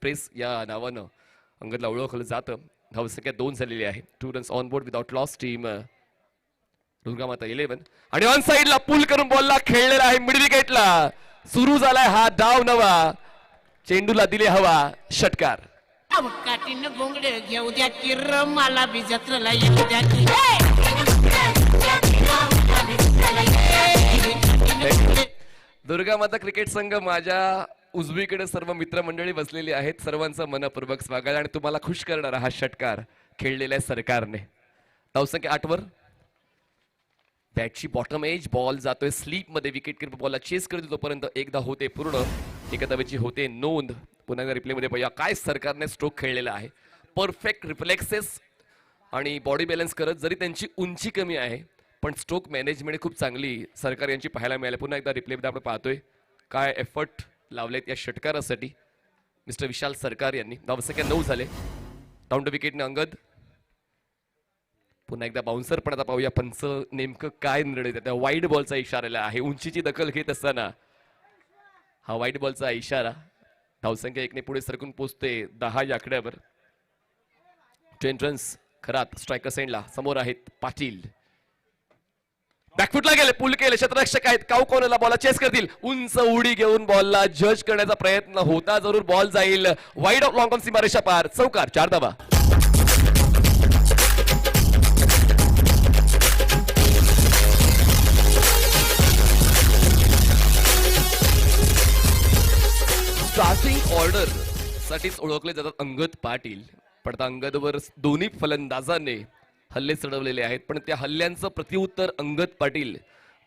Express या नावानं अंगदला ओळखलं जातं. धावसंख्या 2 झालेली आहे. 2 runs on board without loss. Team Durga Mata 11 आणि ऑन साइडला पुल करून बॉलला खेळलेला आहे मिड विकेटला. सुरू झालाय हा डाव नवा. चेंडूला दिले हवा षटकार. काठीनं गोंगडे घेऊ द्या की मला बी जत्रेला येऊ द्या की. दुर्गामाता क्रिकेट संघ माझ्या उजवीकडे सर्व मित्रमंडळी बसलेली आहेत. सर्वांचं मनपूर्वक स्वागत आणि तुम्हाला खुश करणारा हा षटकार खेळलेला आहे सरकारने. धावसंख्या 8 वर. बॅटची बॉटम एज बॉल जातोय स्लीप मध्ये. विकेट किपर बॉलला चेस करतो तोपर्यंत एकदा होते पूर्ण. एका धावेची होते नोंद. पुन्हा एकदा रिप्ले मध्ये पाहूया काय सरकारने स्ट्रोक खेळलेला आहे. परफेक्ट रिफ्लेक्सेस आणि बॉडी बॅलन्स करत जरी त्यांची उंची कमी आहे पण स्ट्रोक मॅनेजमेंट खूप चांगली सरकार यांची पाहायला मिळाली. पुन्हा एकदा रिप्ले मध्ये आपण पाहतोय काय एफर्ट लावलेत या षटकारासाठी मिस्टर विशाल सरकार यांनी. धावसंख्या 9 झाले. डाऊन टू विकेटने अंगद. पुन्हा एकदा बाउन्सर पण आता पाहूया पंच नेमकं काय निर्णय देतात. वाईड बॉलचा इशारा आहे. उंचीची दखल घेत असताना हा वाईड बॉलचा इशारा. धावसंख्या 1 ने पुढे सरकून पोहोचते 10 या आकड्यावर. 10 रन्स खरात स्ट्रायकर सेंडला. समोर आहेत पाटील. बॅकफुटला गेले. पुल केले. क्षेत्ररक्षक आहेत. काऊ कोणाला बॉलला चेस करतील. उंच उडी घेऊन बॉलला जज करण्याचा प्रयत्न होता. जरूर बॉल जाईल वाईड ऑफ लॉंग ऑन सीमारेषा पार. चौकार. 4 धावा. स्टार्टिंग ऑर्डर साठीच ओळखले जातात अंगद पाटील. पण अंगदवर दोन्ही फलंदाजांनी हल्ले चढवलेले आहेत. पण त्या हल्ल्यांचं प्रत्युत्तर अंगद पाटील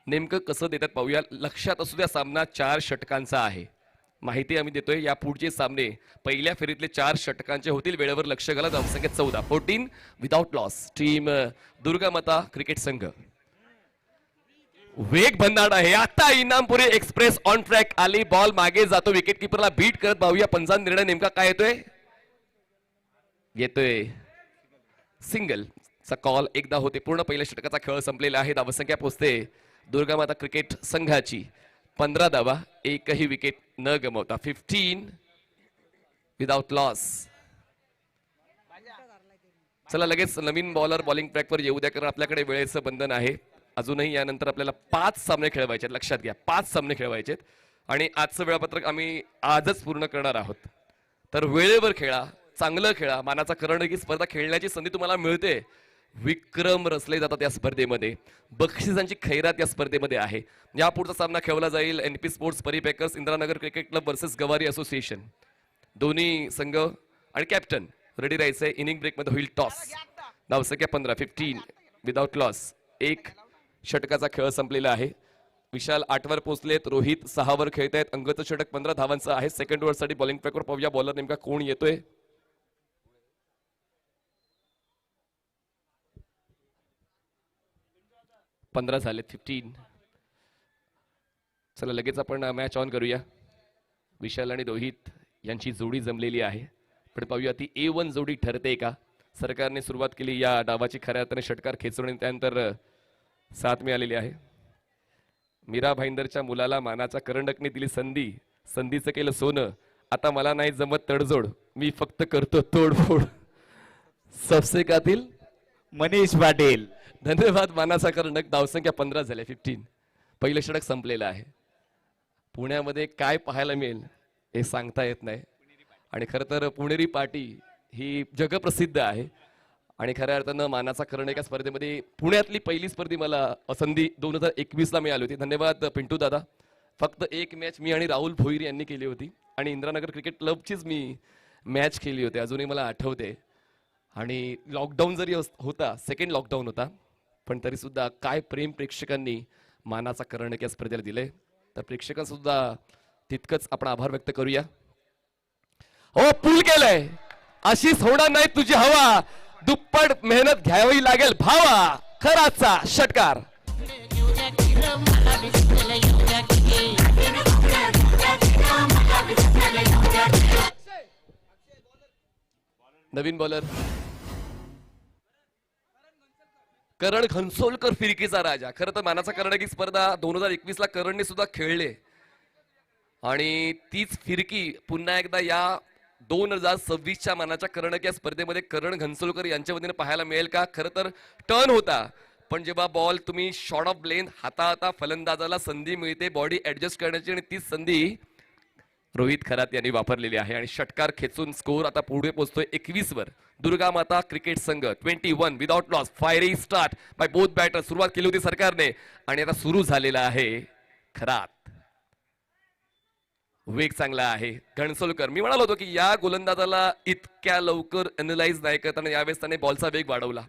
नेमकं कसं देतात पाहूया. लक्षात असू द्या सामना 4 षटकांचा आहे. माहिती आम्ही देतोय. या पुढचे सामने पहिल्या फेरीतले 4 षटकांचे होतील. वेळेवर लक्ष घाला. धावसंख्या 14. 14 without loss. Team Durga Mata cricket संघ. वेग भन्नाट आहे. आता इनामपुरी एक्सप्रेस ऑन ट्रॅक आली. बॉल मागे जातो. विकेट किपरला बीट करत पाहूया पंचांचा निर्णय नेमका काय येतोय सिंगल चा कॉल. एकदा होते पूर्ण. पहिल्या षटकाचा खेळ संपलेला आहे. धावसंख्या पोहोचते दुर्गामाता क्रिकेट संघाची 15 धावा. एकही विकेट न गमावता. 15 विदाउट लॉस. चला लगेच नवीन बॉलर बॉलिंग ट्रॅकवर येऊ द्या कारण आपल्याकडे वेळेचं बंधन आहे. अजूनही यानंतर आपल्याला 5 सामने खेळवायचे. लक्षात घ्या 5 सामने खेळवायचे आणि आजचं वेळापत्रक आम्ही आजच पूर्ण करणार आहोत. तर वेळेवर खेळा. चांगलं खेळा. मानाचा करंडकी स्पर्धा खेळण्याची संधी तुम्हाला मिळते. विक्रम रचले जातात या स्पर्धेमध्ये. बक्षिसांची खैरात या स्पर्धेमध्ये आहे. या पुढचा सामना खेळवला जाईल एनपी स्पोर्ट्स परिपॅकर्स Indiranagar cricket club versus Gawari association. दोन्ही संघ आणि कॅप्टन रेडी राहायचंय. इनिंग ब्रेक मध्ये होईल टॉस. धावसंख्या 15. 15 विदाउट लॉस. 1 षटकाचा खेळ संपलेला आहे. विशाल 8 वर पोहोचलेत. रोहित 6 वर खेळतायत. अंगदचं षटक 15 धावांचं आहे. सेकंड ओव्हर साठी बॉलिंग ट्रॅकवर पाहूया बॉलर नेमका कोण येतोय. पंधरा झाले. 15. चला लगेच आपण मॅच ऑन करूया. विशाल आणि रोहित यांची जोडी जमलेली आहे. पण पाहूया ती A1 जोडी ठरते का. सरकारने सुरुवात केली या डावाची. खऱ्या अर्थाने षटकार खेचून त्यानंतर साथ मिळालेली आहे. मीरा भाईंदरच्या मुलाला मानाच्या करंडकने दिली संधी. संधीचं केलं सोनं. आता मला नाही जमत तडजोड. मी फक्त करतो तोडफोड. सबसे कातील मनीष पाटील. धन्यवाद मानाचा करंडक. धावसंख्या 15 झाल्या. 15. पहिलं षटक संपलेलं आहे. पुण्यामध्ये काय पाहायला मिळेल हे सांगता येत नाही. आणि खरं तर पुणेरी पार्टी ही जगप्रसिद्ध आहे. आणि खऱ्या अर्थानं मानाचा करंडक या स्पर्धेमध्ये पुण्यातली पहिली स्पर्धी मला संधी 2021 ला मिळाली होती. धन्यवाद पिंटू दादा. फक्त एक मॅच मी आणि राहुल भोईर यांनी केली होती आणि इंदिरानगर क्रिकेट क्लबचीच मी मॅच केली होती. अजूनही मला आठवते. आणि लॉकडाऊन जरी होता. सेकंड लॉकडाऊन होता. पण तरी सुद्धा काय प्रेम प्रेक्षकांनी मानाचा करंडक या स्पर्धेला दिले. तर प्रेक्षकांसुद्धा तितकंच आपण आभार व्यक्त करूया. हो पूल केलंय. अशीच होणार नाही तुझी हवा. दुप्पट मेहनत घ्यावी लागेल भावा. खराचा षटकार. नवीन बॉलर करण घनसोलकर फिरकीचा राजा. खरं तर मानाचा करंडकी स्पर्धा 2021 ला करणने सुद्धा खेळले आणि तीच फिरकी पुन्हा एकदा या 2026च्या मानाच्या करंडक या स्पर्धेमध्ये करण घनसोलकर यांच्या वतीने पाहायला मिळेल का? खरं तर टर्न होता, पण जेव्हा बॉल तुम्ही शॉर्ट ऑफ ब्लेन हाताळता फलंदाजाला संधी मिळते बॉडी ऍडजस्ट करण्याची, आणि तीच संधी रोहित खरात यांनी वापरलेली आहे आणि षटकार खेचून स्कोर आता पुढे पोहोचतोय 21 वर. दुर्गा माता क्रिकेट संघ 21 without loss. Firing start by both batter. सुरुवात केली होती सरकारने आणि आता सुरू झालेला आहे खरात. वेग चांगला आहे घणसोलकर. मी म्हणालो होतो की या गोलंदाजाला इतक्या लवकर अनलाइज नाही करताना यावेळेस त्याने बॉलचा वेग वाढवला,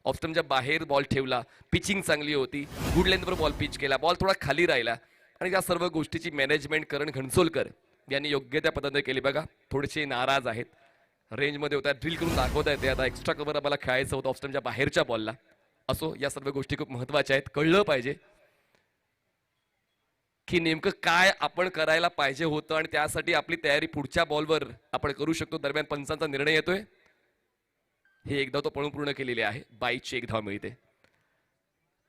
ऑफस्टमच्या बाहेर बॉल ठेवला, पिचिंग चांगली होती, गुड लेंथवर बॉल पिच केला, बॉल थोडा खाली राहिला आणि या सर्व गोष्टीची मॅनेजमेंट करण घणसोलकर यांनी योग्य त्या पद्धतीने केली. बघा थोडेसे नाराज आहेत, रेंजमध्ये होत्या, ड्रिल करून दाखवता येते. आता एक्स्ट्रा कव्हर आम्हाला खेळायचं होतं ऑफस्टमच्या बाहेरच्या बॉलला. असो, या सर्व गोष्टी खूप महत्वाच्या आहेत. कळलं पाहिजे की नेमकं काय आपण करायला पाहिजे होतं आणि त्यासाठी आपली तयारी पुढच्या बॉलवर आपण करू शकतो. दरम्यान पंचांचा निर्णय येतोय. हे एक धाव तो पळून पूर्ण केलेली आहे. 22ची एक धाव मिळते.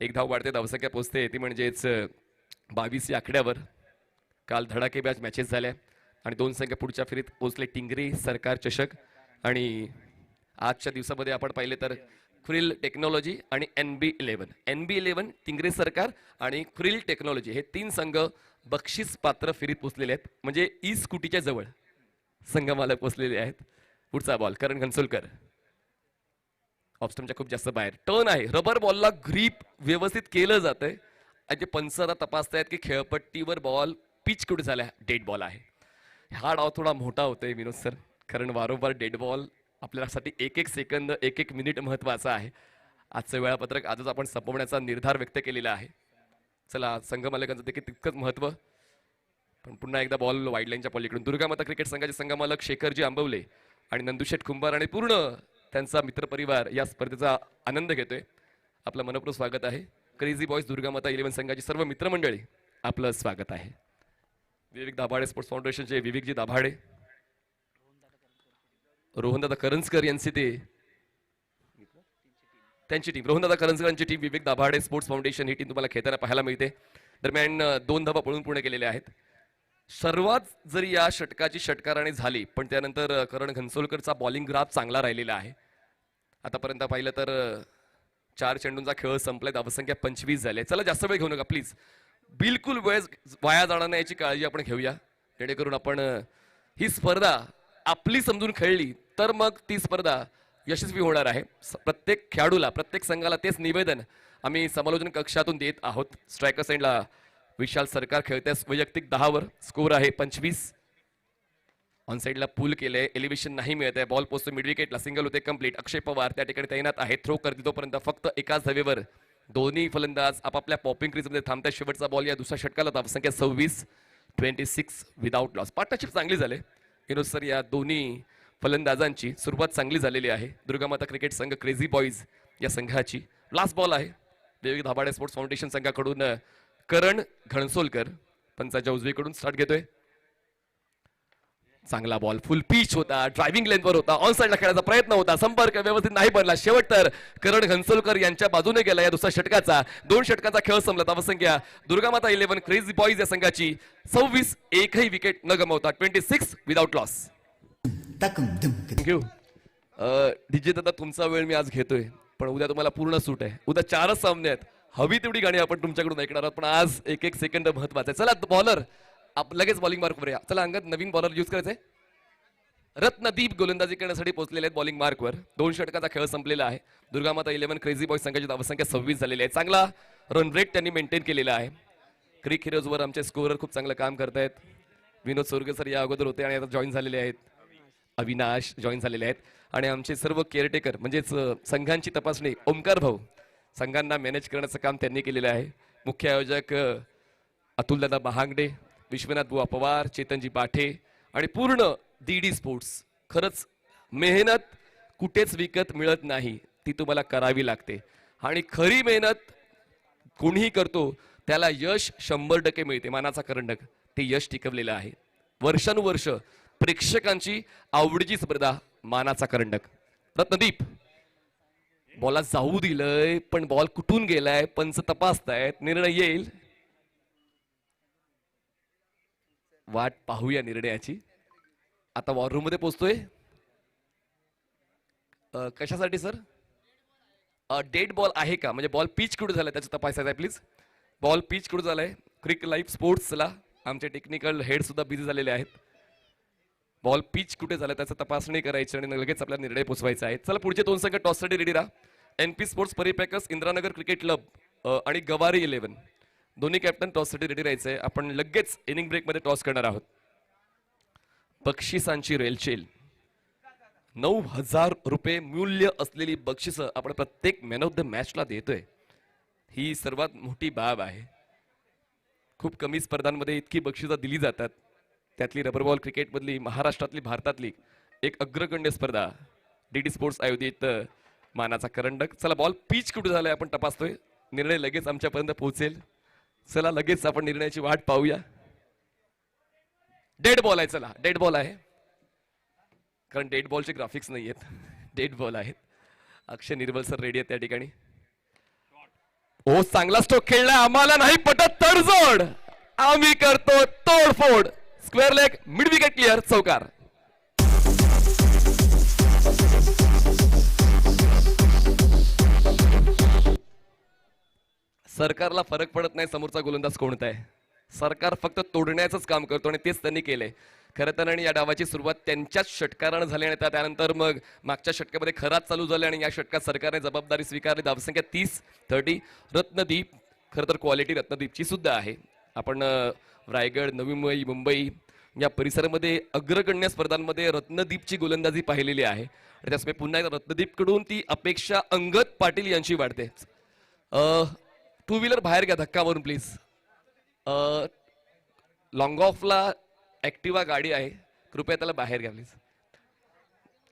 एक धाव वाढते, धावसंख्या पोहोचते ती म्हणजेच 22 या आकड्यावर. काल धडाकेबाज मॅचेस झाल्या आणि 2 संख्या पुढच्या फेरीत पोहोचले. टिंगरे सरकार चषक आणि आजच्या दिवसामध्ये आपण पाहिले तर खुरील टेक्नॉलॉजी आणि NB11 टिंगरे सरकार आणि खुरील टेक्नॉलॉजी हे 3 संघ बक्षीस पात्र फेरीत पोहोचलेले आहेत. म्हणजे ई स्कूटीच्या जवळ संघ मालक पोहोचलेले आहेत. पुढचा बॉल करण घनसोलकर. ऑफस्टमच्या खूप जास्त बाहेर. टर्न आहे, रबर बॉलला ग्रीप व्यवस्थित केलं जातंय आणि ते पंच आता तपासतायत की खेळपट्टीवर बॉल पिच कुठे झालाय. डेड बॉल आहे. हा डाव थोडा मोठा होतोय विनोद सर, कारण वारंवार डेड बॉल आपल्यासाठी एक एक सेकंद एक एक मिनिट महत्वाचा आहे. आजचं वेळापत्रक आजच आपण संपवण्याचा निर्धार व्यक्त केलेला आहे. चला, संघ मालकांचं देखील तितकंच महत्व. पण पुन्हा एकदा बॉल वाईड लाईनच्या पलीकडून दुर्गा माता क्रिकेट संघाचे संघमालक शेखरजी आंबवले आणि नंदुशेठ कुंभार आणि पूर्ण त्यांचा मित्रपरिवार या स्पर्धेचा आनंद घेतोय. आपलं मनपूर्वक स्वागत आहे. क्रेझी बॉयज दुर्गा माता 11 संघाची सर्व मित्रमंडळी आपलं स्वागत आहे. विवेक दाभाडे स्पोर्ट्स फाउंडेशनचे विवेकजी दाभाडे, रोहनदादा करंजकर यांची त्यांची टीम, रोहनदादा करंजकर यांची टीम, विवेक दाभाडे स्पोर्ट्स फाउंडेशन ही टीम तुम्हाला खेळताना पाहायला मिळते. दरम्यान 2 धावा पळून पूर्ण केलेल्या आहेत. सर्वात जरी या षटकाची षटकाराने झाली, पण त्यानंतर करण घनसोलकरचा बॉलिंग ग्राफ चांगला राहिलेला आहे. आतापर्यंत पाहिलं तर 4 चेंडूंचा खेळ संपलाय, धावसंख्या 25 झाली. चला, जास्त वेळ घेऊ नका प्लीज. बिलकुल वेळ वाया जाणार नाही याची काळजी आपण घेऊया, जेणेकरून आपण ही स्पर्धा आपली समजून खेळली तर मग ती स्पर्धा यशस्वी होणार आहे. प्रत्येक खेळाडूला, प्रत्येक संघाला तेच निवेदन आम्ही समालोचन कक्षातून देत आहोत. स्ट्रायकर साइडला विशाल सरकार खेळते वैयक्तिक 10 वर, स्कोर आहे 25. ऑन साइडला पूल केलंय, एलिव्हेशन नाही मिळत आहे. बॉल पोहोचतो मिड विकेटला, सिंगल होते कंप्लीट. अक्षय पवार त्या ठिकाणी तैनात आहे. थ्रो करते तोपर्यंत फक्त एकाच धावेवर दोन्ही फलंदाज आपापल्या पॉपिंग क्रीजमध्ये थांबतात. शेवटचा बॉल या दुसऱ्या षटकाला, धावसंख्या 26 विदाउट लॉस. पार्टनरशिप चांगली झाली विनोद सर. या दोन्ही फलंदाजांची सुरुवात चांगली झालेली आहे. दुर्गा माता क्रिकेट संघ क्रेझी बॉईज या संघाची. लास्ट बॉल आहे विवेक दाभाडे स्पोर्ट्स फाउंडेशन संघाकडून करण घणसोलकर पंचाच्या उजवीकडून स्टार्ट घेतोय. चांगला बॉल, फुल पिच होता, ड्रायव्हिंग लेनवर होता, ऑन साइडला खेळायचा प्रयत्न होता, संपर्क व्यवस्थित नाही पडला. शेवट तर करण घनसोलकर यांच्या बाजूने गेला या दुसऱ्या षटकाचा. 2 षटकाचा खेळ संपला. धावसंख्या दुर्गा माता 11 क्रेझी बॉईज या संघाची 26, एकही विकेट न गमावता 26 विदाउट लॉस. थँक्यू डीजे दादा, तुमचा वेळ मी आज घेतोय, पण उद्या तुम्हाला पूर्ण सूट आहे. उद्या 4च सामने आहेत, हवी तेवढी गाणी आपण तुमच्याकडून ऐकणार आहोत, पण आज एक एक सेकंद महत्वाचा आहे. चला बॉलर लगेच बॉलिंग मार्कवर या. चला अंगद, नवीन बॉलर यूज करायचंय. रत्नदीप गोलंदाजी करण्यासाठी पोहोचलेले आहेत बॉलिंग मार्कवर. 2 षटकाचा खेळ संपलेला आहे. दुर्गा माता 11 क्रेझी बॉयज संघाची धावसंख्या 26 झालेली आहे. चांगला रन रेट त्यांनी मेंटेन केलेला आहे. क्रिक हिरोजवर आमचे स्कोरर खूप चांगलं काम करतायत. विनोद सोरगे सर या अगोदर होते आणि आता जॉईन झालेले आहेत. अविनाश जॉईन झालेले आहेत आणि आमचे सर्व केअरटेकर म्हणजेच संघांची तपासणी ओमकार भाऊ, संघांना मॅनेज करण्याचं काम त्यांनी केलेलं आहे. मुख्य आयोजक अतुलदादा महागडे, विश्वनाथ बुवा पवार, चेतनजी पाठे आणि पूर्ण DD स्पोर्ट्स. खरंच मेहनत कुठेच विकत मिळत नाही, ती तुम्हाला करावी लागते आणि खरी मेहनत कोणीही करतो त्याला यश 100% मिळते. मानाचा करंडक ते यश टिकवलेलं आहे. वर्षानुवर्ष प्रेक्षकांची आवडीची स्पर्धा मानाचा करंडक. रत्नदीप बॉलला जाऊ दिलंय, पण बॉल कुठून गेलाय पंच तपासतायत, निर्णय येईल. वाट पाहूया निर्णयाची. आता वॉर रूम मध्ये पोहोचतोय. कशासाठी सर? डेड बॉल आहे का, म्हणजे बॉल पिच कुठे झालाय त्याचं तपासायचं आहे प्लीज. बॉल पिच कुठे झालाय? क्रिक लाईफ स्पोर्ट्सला आमचे टेक्निकल हेड सुद्धा बिझी झालेले आहेत. बॉल पिच कुठे झालं त्याचं तपासणी करायची आणि लगेच आपला निर्णय पोचवायचा आहे. चला पुढचे 2 संघ टॉससाठी रेडी राहा. NP स्पोर्ट्स परिपॅकर्स इंद्रानगर क्रिकेट क्लब आणि गवारी 11 दोन्ही कॅप्टन टॉससाठी रेडी राहायचे. आपण लगेच इनिंग ब्रेक मध्ये टॉस करणार आहोत. बक्षिसांची रेलचेल 9,000 रुपये मूल्य असलेली बक्षिसं आपण प्रत्येक मॅन ऑफ द मॅचला देतोय. ही सर्वात मोठी बाब आहे. खूप कमी स्पर्धांमध्ये इतकी बक्षिसं दिली जातात. त्यातली रबर बॉल क्रिकेटमधली महाराष्ट्रातली भारतातली एक अग्रगण्य स्पर्धा DD स्पोर्ट्स आयोजित मानाचा करंडक. चला बॉल पिच कुठे झालाय आपण तपासतोय. निर्णय लगेच आमच्यापर्यंत पोहोचेल. चला लगेच आपण निर्णयाची वाट पाहूया. डेड बॉल आहे. चला डेड बॉल आहे, कारण डेड बॉलचे ग्राफिक्स नाही आहेत. डेड बॉल आहेत. अक्षय निर्मल सर रेडी आहेत त्या ठिकाणी. ओ चांगला स्ट्रोक खेळलाय. आम्हाला नाही पटत तडजोड, आम्ही करतो तोडफोड. Square leg, mid wicket clear, चौकार. सरकारला फरक पडत नाही समोरचा गोलंदाज कोणता आहे. सरकार फक्त तोडण्याचंच काम करतो आणि तेच त्यांनी केलंय खरं तर. आणि या डावाची सुरुवात त्यांच्याच षटकारानं झाली आणि त्यानंतर मग मागच्या षटकामध्ये खराच चालू झाले आणि या षटकात सरकारने जबाबदारी स्वीकारली. धावसंख्या 30-30. रत्नदीप खरं तर क्वालिटी रत्नदीपची सुद्धा आहे. आपण रायगड, नवी मुंबई या परिसरामध्ये अग्रगण्य स्पर्धांमध्ये रत्नदीपची गोलंदाजी पाहिलेली आहे आणि त्यामुळे पुन्हा एकदा रत्नदीपकडून ती अपेक्षा अंगद पाटील यांची वाढते. 2 व्हीलर बाहेर घ्या धक्का मारून प्लीज. लॉंग ऑफला ऍक्टिवा गाडी आहे, कृपया त्याला बाहेर घ्या प्लीज.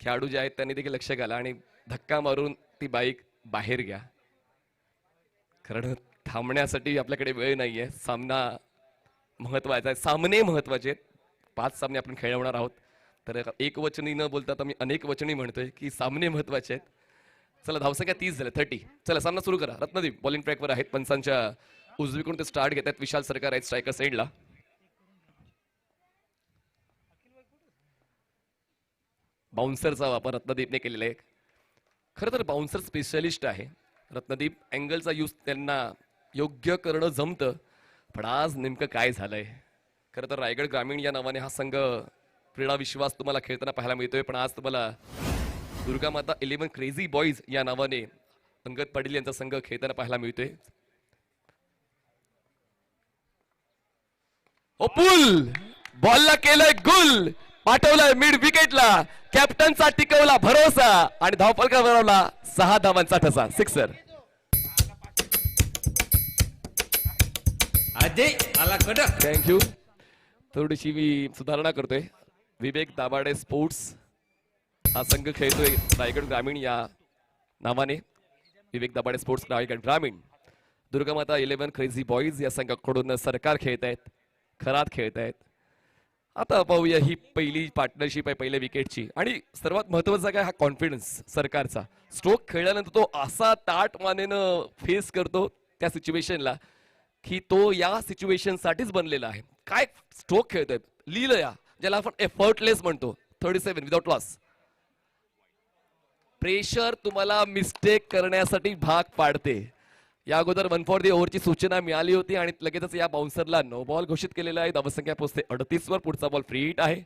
खेळाडू जे आहेत त्यांनी देखील लक्ष घाला आणि धक्का मारून ती बाईक बाहेर घ्या. कारण थांबण्यासाठी आपल्याकडे वेळ नाहीये. सामना महत्वाचा आहे, सामने महत्वाचे आहेत. 5 सामने आपण खेळवणार आहोत. तर एक वचनी न बोलता आता मी अनेक वचनी म्हणतोय की सामने महत्वाचे आहेत. चला धावसंख्या 30 झाल्या, 30. चला सामना सुरू करा. रत्नदीप बॉलिंग ट्रॅकवर आहेत. पंचांच्या उजवीकडून ते स्टार्ट घेतात. विशाल सरकार आहेत स्ट्रायकर साईडला. बाउन्सरचा वापर रत्नदीपने केलेला आहे. खरं तर बाउन्सर स्पेशलिस्ट आहे रत्नदीप. अँगलचा यूज त्यांना योग्य करणं जमतं. पण आज नेमकं काय झालंय? खरं तर रायगड ग्रामीण या नावाने हा संघ क्रीडा विश्वास तुम्हाला खेळताना पाहायला मिळतोय. पण आज तुम्हाला दुर्गा माता 11 क्रेझी बॉईज या नावाने अंगद पाटील यांचा संघ खेळताना पाहायला मिळतोय. पुल बॉलला केलंय गुल, पाठवलाय मिड विकेटला. कॅप्टनचा टिकवला भरोसा आणि धावफलका बनवला 6 धावांचा ठसा. सिक्सर. थँक्यू. थोडीशी मी सुधारणा करतोय. विवेक दाभाडे स्पोर्ट्स हा संघ खेळतोय रायगड ग्रामीण या नावाने. विवेक दाभाडे स्पोर्ट्स रायगड ग्रामीण. दुर्गामाता 11 क्रेझी बॉईज या संघाकडून सरकार खेळत आहेत, खरात खेळत आहेत. आता पाहूया ही पहिली पार्टनरशिप आहे पहिल्या विकेटची. आणि सर्वात महत्वाचा काय, हा कॉन्फिडन्स सरकारचा. स्ट्रोक खेळल्यानंतर तो असा ताट मानेनं फेस करतो त्या सिच्युएशनला की तो या सिच्युएशन साठीच बनलेला आहे. काय स्ट्रोक खेळतोय, लिहिलं या ज्याला आपण एफर्टलेस म्हणतो. 37 विदाउट लॉस. प्रेशर तुम्हाला मिस्टेक करण्यासाठी भाग पाडते. या अगोदर 1 फॉर दी ओव्हरची सूचना मिळाली होती आणि लगेचच या बाउन्सरला नो बॉल घोषित केलेला आहे. धावसंख्या पोहोचते 38 वर. पुढचा बॉल फ्री हिट आहे.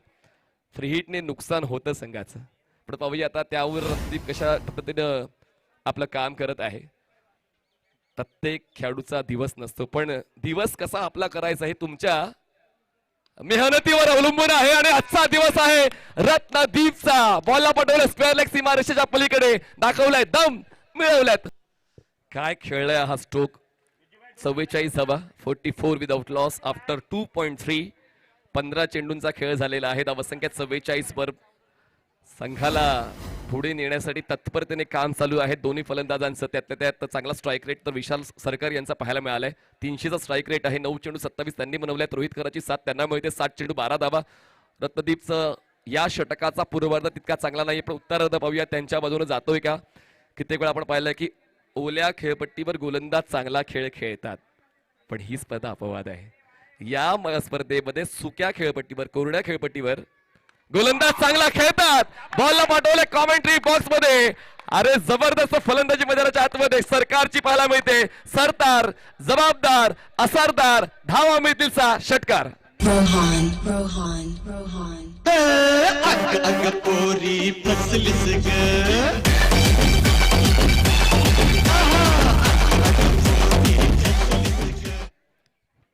फ्री हिटने नुकसान होतं संघाचं. पण पाहूया आता त्यावर रत्नदीप कशा पद्धतीनं आपलं काम करत आहे. प्रत्येक खेळाडूचा दिवस नसतो, पण दिवस कसा आपला करायचा हे तुमच्या मेहनतीवर अवलंबून आहे. आणि आजचा दिवस आहे रत्नदीपचा. बॉलला पटवलं स्क्वेअर लेग सीमारेषेच्या पलीकडे, दाखवलाय दम, मिळवल्यात. काय खेळलाय हा स्ट्रोक. 44 धावा, 44 विदाउट लॉस आफ्टर 2.3. 15 चेंडूंचा खेळ झालेला आहे. धावसंख्या 44 वर. संघाला पुढे नेण्यासाठी तत्परतेने काम चालू आहे दोन्ही फलंदाजांचं. त्यातल्या त्यात चांगला स्ट्राईक रेट तर विशाल सरकार यांचा पाहायला मिळालाय. 300चा स्ट्राईक रेट आहे. 9 चेंडू 27 त्यांनी बनवल्यात. रोहित कराची 7 त्यांना मिळते. 7 चेंडू 12 धावा. रत्नदीपचं या षटकाचा पूर्वार्ध तितका चांगला नाही, पण उत्तरार्ध पाहूया त्यांच्या बाजूने जातोय का. कित्येक वेळा आपण पाहिलंय की ओल्या खेळपट्टीवर गोलंदाज चांगला खेळ खेळतात, पण ही स्पर्धा अपवाद आहे. या स्पर्धेमध्ये सुक्या खेळपट्टीवर, कोरड्या खेळपट्टीवर गोलंदाज चांगला खेळतात, बॉलला पाठवले कॉमेंट्री बॉक्स मध्ये. अरे जबरदस्त फलंदाजी मैदानाच्या आतमध्ये सरकारची पाहायला मिळते. सरदार, जबाबदार, असरदार धावा मिळतीलचा षटकार. Rohan, Rohan, Rohan. अग अग पोरी फसलीस ग.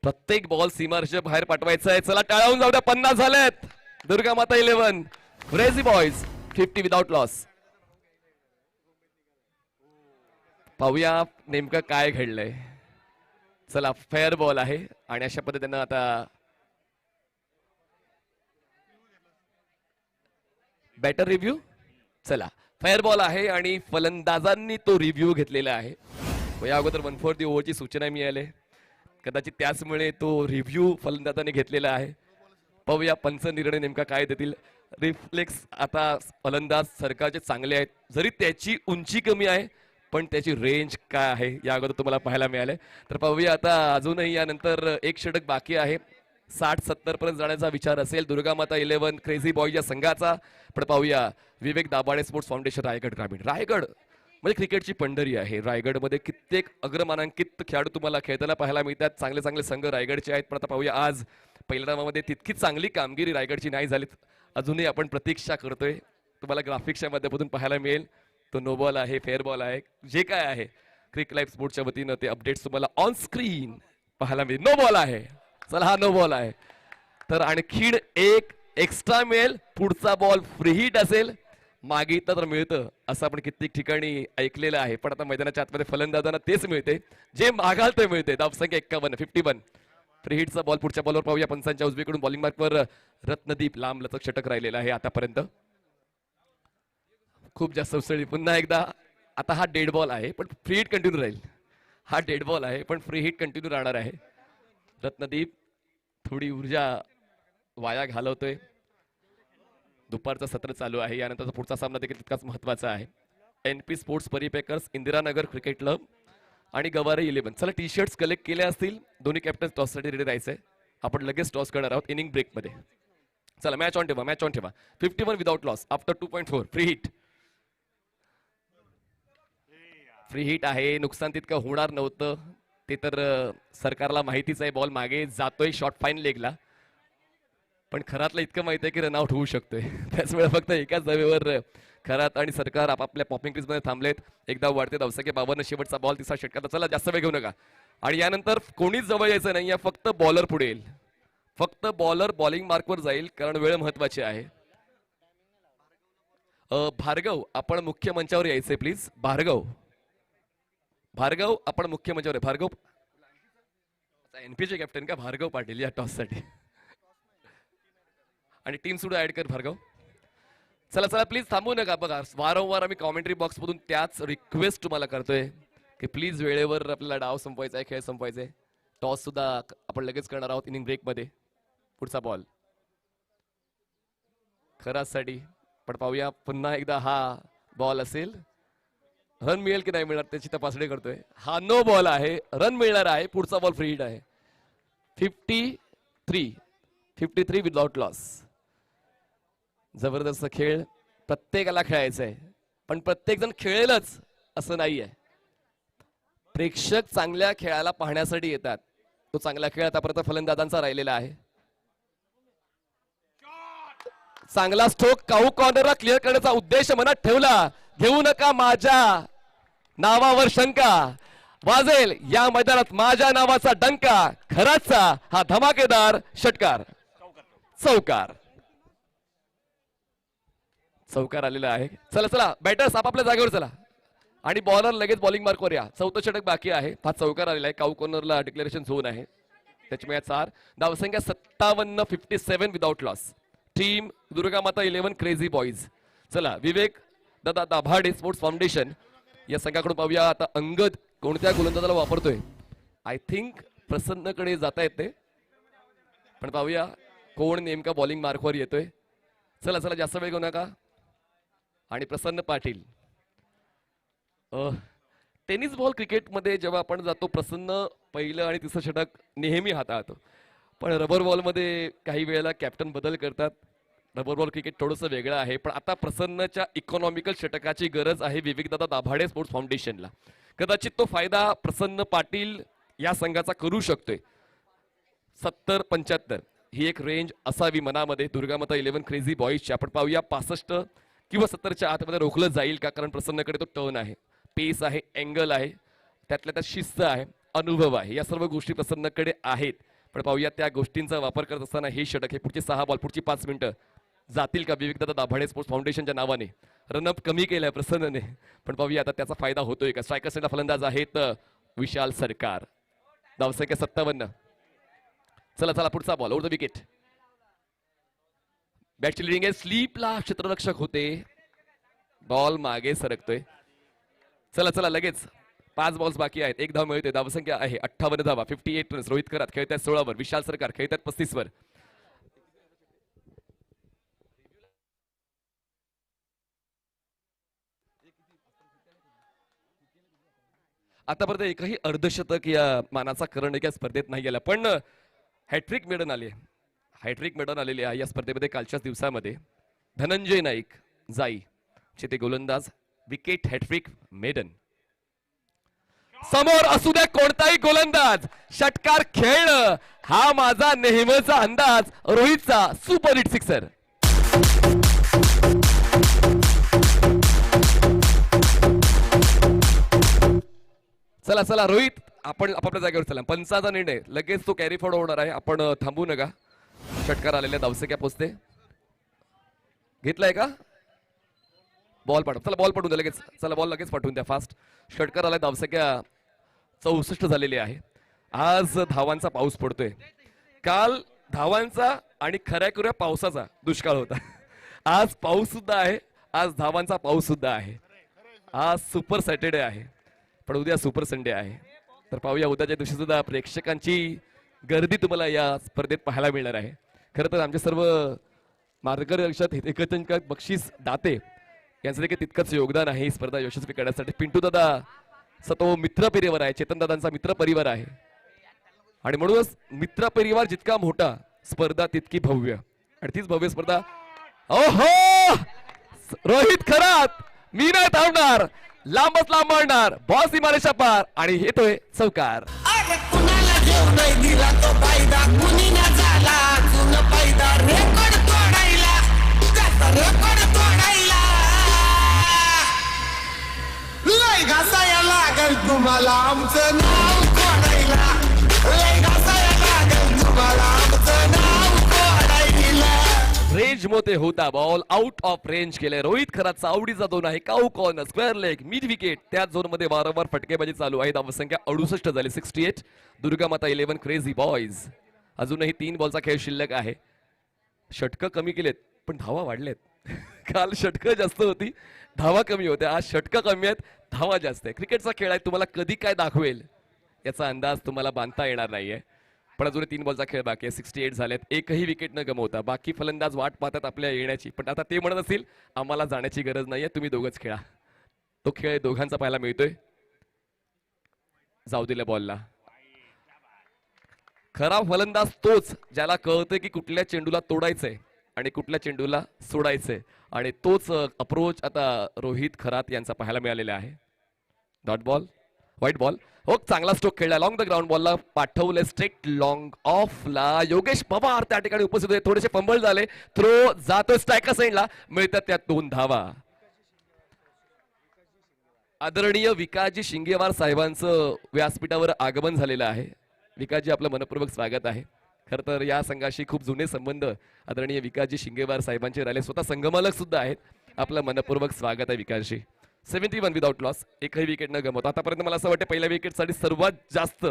प्रत्येक बॉल सीमारेषेच्या बाहेर पाठवायचा आहे. चला टाळावून जाऊ द्या, 50 झालेत. Durga Mata 11 crazy boys 50 without loss. पाहूया नेमकं काय घडलंय. चला फेअर बॉल आहे आणि अशा पद्धतीनं आता बॅटर रिव्ह्यू. चला फेअर बॉल आहे आणि फलंदाजांनी तो रिव्ह्यू घेतलेला आहे. या अगोदर 1 for the ओव्हरची सूचना मिळाली, कदाचित त्याचमुळे तो रिव्ह्यू फलंदाजाने घेतलेला आहे. पाहूया पंच निर्णय नेमका काय देतील. रिफ्लेक्स आता फलंदाज सरकारचे चांगले आहेत, जरी त्याची उंची कमी आहे पण त्याची रेंज काय आहे या अगोदर तुम्हाला पाहायला मिळाले. तर पाहूया आता अजूनही यानंतर एक षटक बाकी आहे. 60-70 पर्यंत जाण्याचा विचार असेल दुर्गा माता 11 क्रेझी बॉय या संघाचा. पण पाहूया विवेक दाभाडे स्पोर्ट्स फाउंडेशन रायगड ग्रामीण. रायगड म्हणजे क्रिकेटची पंढरी आहे. रायगडमध्ये कित्येक अग्रमानांकित खेळाडू तुम्हाला खेळताना पाहायला मिळतात. चांगले चांगले संघ रायगडचे आहेत. पण आता पाहूया आज पहिल्या राऊंडमध्ये तितकी चांगली कामगिरी रायगडची नाही झाली. अजूनही आपण प्रतीक्षा करतोय, तुम्हाला ग्राफिक्सच्या माध्यमातून पाहायला मिळेल. तो नो बॉल आहे, फेअर बॉल आहे, जे काय आहे क्रिक लाईफ स्पोर्ट्सच्या वतीनं ते अपडेट्स तुम्हाला ऑन स्क्रीन पाहायला मिळेल. नो बॉल आहे. चला हा नो बॉल आहे. तर आणखीन एक एक्स्ट्रा मिळेल. पुढचा बॉल फ्री हिट असेल. मागितलं तर मिळतं असं आपण कित्येक ठिकाणी ऐकलेलं आहे. पण आता मैदानाच्या आतमध्ये फलंदाजांना तेच मिळते जे मागाल ते मिळते. धावसंख्या 51 51. फ्री हिटचा बॉल पुढच्या बॉलवर पाहूया. पंचांच्या उजवीकडून बॉलिंग मार्कवर रत्नदीप लांब लचक षटक राहिलेला आहे आतापर्यंत. खूप जास्त उसळी. पुन्हा एकदा आता हा डेड बॉल आहे पण फ्री हिट कंटिन्यू राहील. हा डेड बॉल आहे पण फ्री हिट कंटिन्यू राहणार आहे. रत्नदीप थोडी ऊर्जा वाया घालवतोय. दुपारचं सत्र चालू आहे. यानंतरचा पुढचा सामना देखील तितकाच महत्वाचा आहे. NP स्पोर्ट्स परिपेकर्स, इंदिरानगर क्रिकेट क्लब आणि गवारे 11. चला टी शर्ट्स कलेक्ट केले असतील. दोन्ही कॅप्टन टॉससाठी रेडी राहायचंय. आपण लगेच टॉस करणार आहोत इनिंग ब्रेक मध्ये. चला मॅच ऑन ठेवा, मॅच ऑन ठेवा. 51 without loss after 2.4. Free hit. Free hit आहे. नुकसान तितकं होणार नव्हतं ते तर सरकारला माहितीच आहे. बॉल मागे जातोय शॉर्ट फाईन लेगला, पण खरातला इतकं माहित आहे की रनआउट होऊ शकतोय. त्याचवेळेला फक्त एकाच धावेवर खरात आणि सरकार आपापल्या पॉपिंग क्रीज मध्ये थांबलेत. एकदा वाढते धावसंख्या 52. शेवटचा बॉल तिसरा षटकाचा. चला जास्त वेळ घेऊ नका आणि यानंतर कोणीच जवळ यायचं नाही. फक्त बॉलर पुढे येईल. फक्त बॉलर बॉलिंग मार्कवर जाईल कारण वेळ महत्वाची आहे. भार्गव आपण मुख्य मंचावर यायचंय प्लीज. भार्गव भार्गव आपण मुख्य मंचावर. भार्गव NP चे कॅप्टन का भार्गव पाटील या टॉस साठी. आणि टीम सुद्धा ऍड कर भार्गव. चला चला प्लीज थांबू नका. बघा वारंवार आम्ही कॉमेंट्री बॉक्स मधून त्याच रिक्वेस्ट तुम्हाला करतोय की प्लीज वेळेवर आपल्याला डाव संपवायचा आहे, खेळ संपवायचा आहे. टॉस सुद्धा आपण लगेच करणार आहोत इनिंग ब्रेक मध्ये. पुढचा बॉल खरासाठी. पण पाहूया पुन्हा एकदा हा बॉल असेल. रन मिळेल की नाही मिळणार त्याची तपासणी करतोय. हा नो बॉल आहे. रन मिळणार आहे. पुढचा बॉल फ्री हिट आहे. 53 विदाउट लॉस. जबरदस्त खेळ. प्रत्येकाला खेळायचं आहे पण प्रत्येक जण खेळेलच असं नाहीये. प्रेक्षक चांगल्या खेळाला पाहण्यासाठी येतात. तो चांगला खेळ आतापर्यंत फलंदाजांचा राहिलेला आहे. चांगला स्ट्रोक काऊ कॉर्नरला क्लिअर करण्याचा उद्देश मनात ठेवला. घेऊ नका माझ्या नावावर शंका, वाजेल या मैदानात माझ्या नावाचा डंका. खराचा हा धमाकेदार षटकार. चौकार. चौकार आलेला आहे. चला चला बॅटर्स आपापल्या जागेवर चला आणि बॉलर लगेच बॉलिंग मार्कवर या. चौथं षटक बाकी आहे. हा चौकार आलेला आहे. काऊ कॉर्नरला डिक्लेरेशन झोन आहे. त्याच्यामुळे 4 धावसंख्या 57 57 without loss. Team Durga Mata 11 crazy boys. चला विवेक दादा दाभाडे स्पोर्ट्स फाउंडेशन या संघाकडून पाहूया आता अंगद कोणत्या गोलंदाजाला वापरतोय. आय थिंक प्रसन्नकडे जाता येते पण पाहूया कोण नेमका बॉलिंग मार्कवर येतोय. चला चला जास्त वेळ घेऊ नका. आणि प्रसन्न पाटील. टेनिस बॉल क्रिकेटमध्ये जेव्हा आपण जातो प्रसन्न पहिलं आणि तिसरं षटक नेहमी हाताळतो. पण रबर बॉलमध्ये काही वेळेला कॅप्टन बदल करतात. रबर बॉल क्रिकेट थोडंसं वेगळं आहे, पण आता प्रसन्नच्या इकॉनॉमिकल षटकाची गरज आहे विवेकदादा दाभाडे स्पोर्ट्स फाउंडेशनला. कदाचित तो फायदा प्रसन्न पाटील या संघाचा करू शकतोय. 70-75 ही एक रेंज असावी मनामध्ये दुर्गामाता 11 क्रेझी बॉईजची. आपण पाहूया 65 किंवा 70च्या आतमध्ये रोखलं जाईल का, कारण प्रसन्नकडे तो टर्न आहे, पेस आहे, अँगल आहे, त्यातल्या त्यात शिस्त आहे, अनुभव आहे, या सर्व गोष्टी प्रसन्नकडे आहेत. पण पाहूया त्या गोष्टींचा वापर करत असताना हे षटक, हे पुढचे 6 बॉल, पुढची 5 मिनिटं जातील का विवेकदादा दाभाडे स्पोर्ट्स फाउंडेशनच्या नावाने. रनअप कमी केलाय प्रसन्नने, पण पाहूया आता त्याचा फायदा होतोय का. स्ट्रायकर सेटला फलंदाज आहेत विशाल सरकार. धावसंख्या 57. चला चला पुढचा बॉल, ओव्हर द विकेट. बॅटची लिडिंग आहे, स्लीपला क्षेत्ररक्षक होते, बॉल मागे सरकतोय. चला चला लगेच 5 बॉल्स बाकी आहेत, 1 धाव मिळते. धावसंख्या आहे 58 धावा, 58 रन्स. रोहित खरात खेळतात 16 वर, विशाल सरकार खेळतात 35 वर. आतापर्यंत एकही अर्धशतक या मानाचा करण या स्पर्धेत नाही गेला, पण हॅट्रिक मिळून आली आहे. हॅट्रिक मिळून आलेली आहे या स्पर्धेमध्ये कालच्याच दिवसामध्ये. धनंजय नाईक जाई चे ते गोलंदाज, विकेट हॅट्रिक मेडन. समोर असू द्या कोणताही गोलंदाज, षटकार खेळणं हा माझा नेहमीचा अंदाज. रोहितचा सुपर हिट सिक्सर. चला चला रोहित, आपण आपापल्या जागेवर चला. पंचाचा निर्णय, लगेच तो कॅरी फॉरवर्ड होणार आहे, आपण थांबू नका. षटकार आलेल्या धावसंख्या पोचते. घेतलाय का बॉल? पाठव, चला बॉल पाठवून द्या लगेच, चला बॉल लगेच पाठवून द्या फास्ट. षटकार आलाय, धावसंख्या 64 झालेली आहे. आज धावांचा पाऊस पडतोय. काल धावांचा आणि खऱ्याखुऱ्या पावसाचा दुष्काळ होता. आज पाऊस सुद्धा आहे, आज धावांचा पाऊस सुद्धा आहे. आज सुपर सॅटर्डे आहे, पण उद्या सुपर संडे आहे. तर पाहूया उद्याच्या दिवशी सुद्धा प्रेक्षकांची गर्दी तुम्हाला या स्पर्धेत पाहायला मिळणार आहे. खरं तर आमचे सर्व मार्गदर्शक, हितचिंतक, बक्षीस दाते यांचं देखील तितकंच योगदान आहे ही स्पर्धा यशस्वी करण्यासाठी. पिंटू दादा तो मित्र परिवार आहे, चेतन दादांचा मित्र परिवार आहे, आणि म्हणूनच मित्र परिवार जितका मोठा, स्पर्धा तितकी भव्य, आणि तीच भव्य स्पर्धा. ओहो, रोहित खरात, मी नाही थांबणार, लांबच लांबणार, बॉस इमारेच्या पार, आणि येतोय चौकार. अरे कुणाला घेऊन नाही दिला तो फायदा, कुणी ना झाला अजून फायदा. रेकॉर्ड तोडायला, त्याचा रेकॉर्ड तोडायला लय घासाया लागल तुम्हाला आमचं नाव कोडायला. लय घासाया लागल तुम्हाला आमचं नाव कोडायला. रेंज मध्ये होता बॉल, आउट ऑफ रेंज केले. रोहित खरातचा आवडीचा दोन आहे, cow corner, square leg, mid wicket. त्याच झोन मध्ये वारंवार फटकेबाजी चालू आहे. धावसंख्या 68 झाली, 68. Durgamata 11 crazy boys. अजूनही 3 बॉलचा खेळ शिल्लक आहे. षटकं कमी केलेत, पण धावा वाढलेत. काल षटकं जास्त होती, धावा कमी होत्या. आज षटकं कमी आहेत, धावा जास्त आहे. क्रिकेटचा खेळ आहे, तुम्हाला कधी काय दाखवेल याचा अंदाज तुम्हाला बांधता येणार नाहीये. पण अजून 3 बॉलचा खेळ बाकी आहे. 68 झालेत, एकही विकेट न गमवता. बाकी फलंदाज वाट पाहतात आपल्या येण्याची, पण आता ते म्हणत असतील आम्हाला जाण्याची गरज नाहीये, तुम्ही दोघंच खेळा. तो खेळ दोघांचा पाहायला मिळतोय. जाऊ दिल्या बॉलला. खरा फलंदाज तोच ज्याला कळतंय की कुठल्या चेंडूला तोडायचंय आणि कुठल्या चेंडूला सोडायचंय, आणि तोच अप्रोच आता रोहित खरात यांचा पाहायला मिळालेला आहे. Dot ball, white ball. हो, चांगला स्ट्रोक खेळला, लॉंग द ग्राउंड बॉलला पाठवले स्ट्रेट लॉंग ऑफला. योगेश पवार त्या ठिकाणी उपस्थित होते, थोडेसे फंबल झाले. थ्रो जातो स्ट्रायकर साइडला, मिळतात त्यात 2 धावा. आदरणीय विकासजी शिंगेवार साहेबांचं व्यासपीठावर आगमन झालेलं आहे. विकासजी, आपलं मनपूर्वक स्वागत आहे. खर तर या संघाशी खूप जुने संबंध आदरणीय विकासजी शिंगेवार साहेबांचे राहिले, स्वतः संघमालक सुद्धा आहेत. आपलं मनपूर्वक स्वागत आहे विकासजी. 71 विदाउट लॉस, एकही विकेट न गमवता. आतापर्यंत मला असं वाटतं पहिल्या विकेटसाठी सर्वात जास्त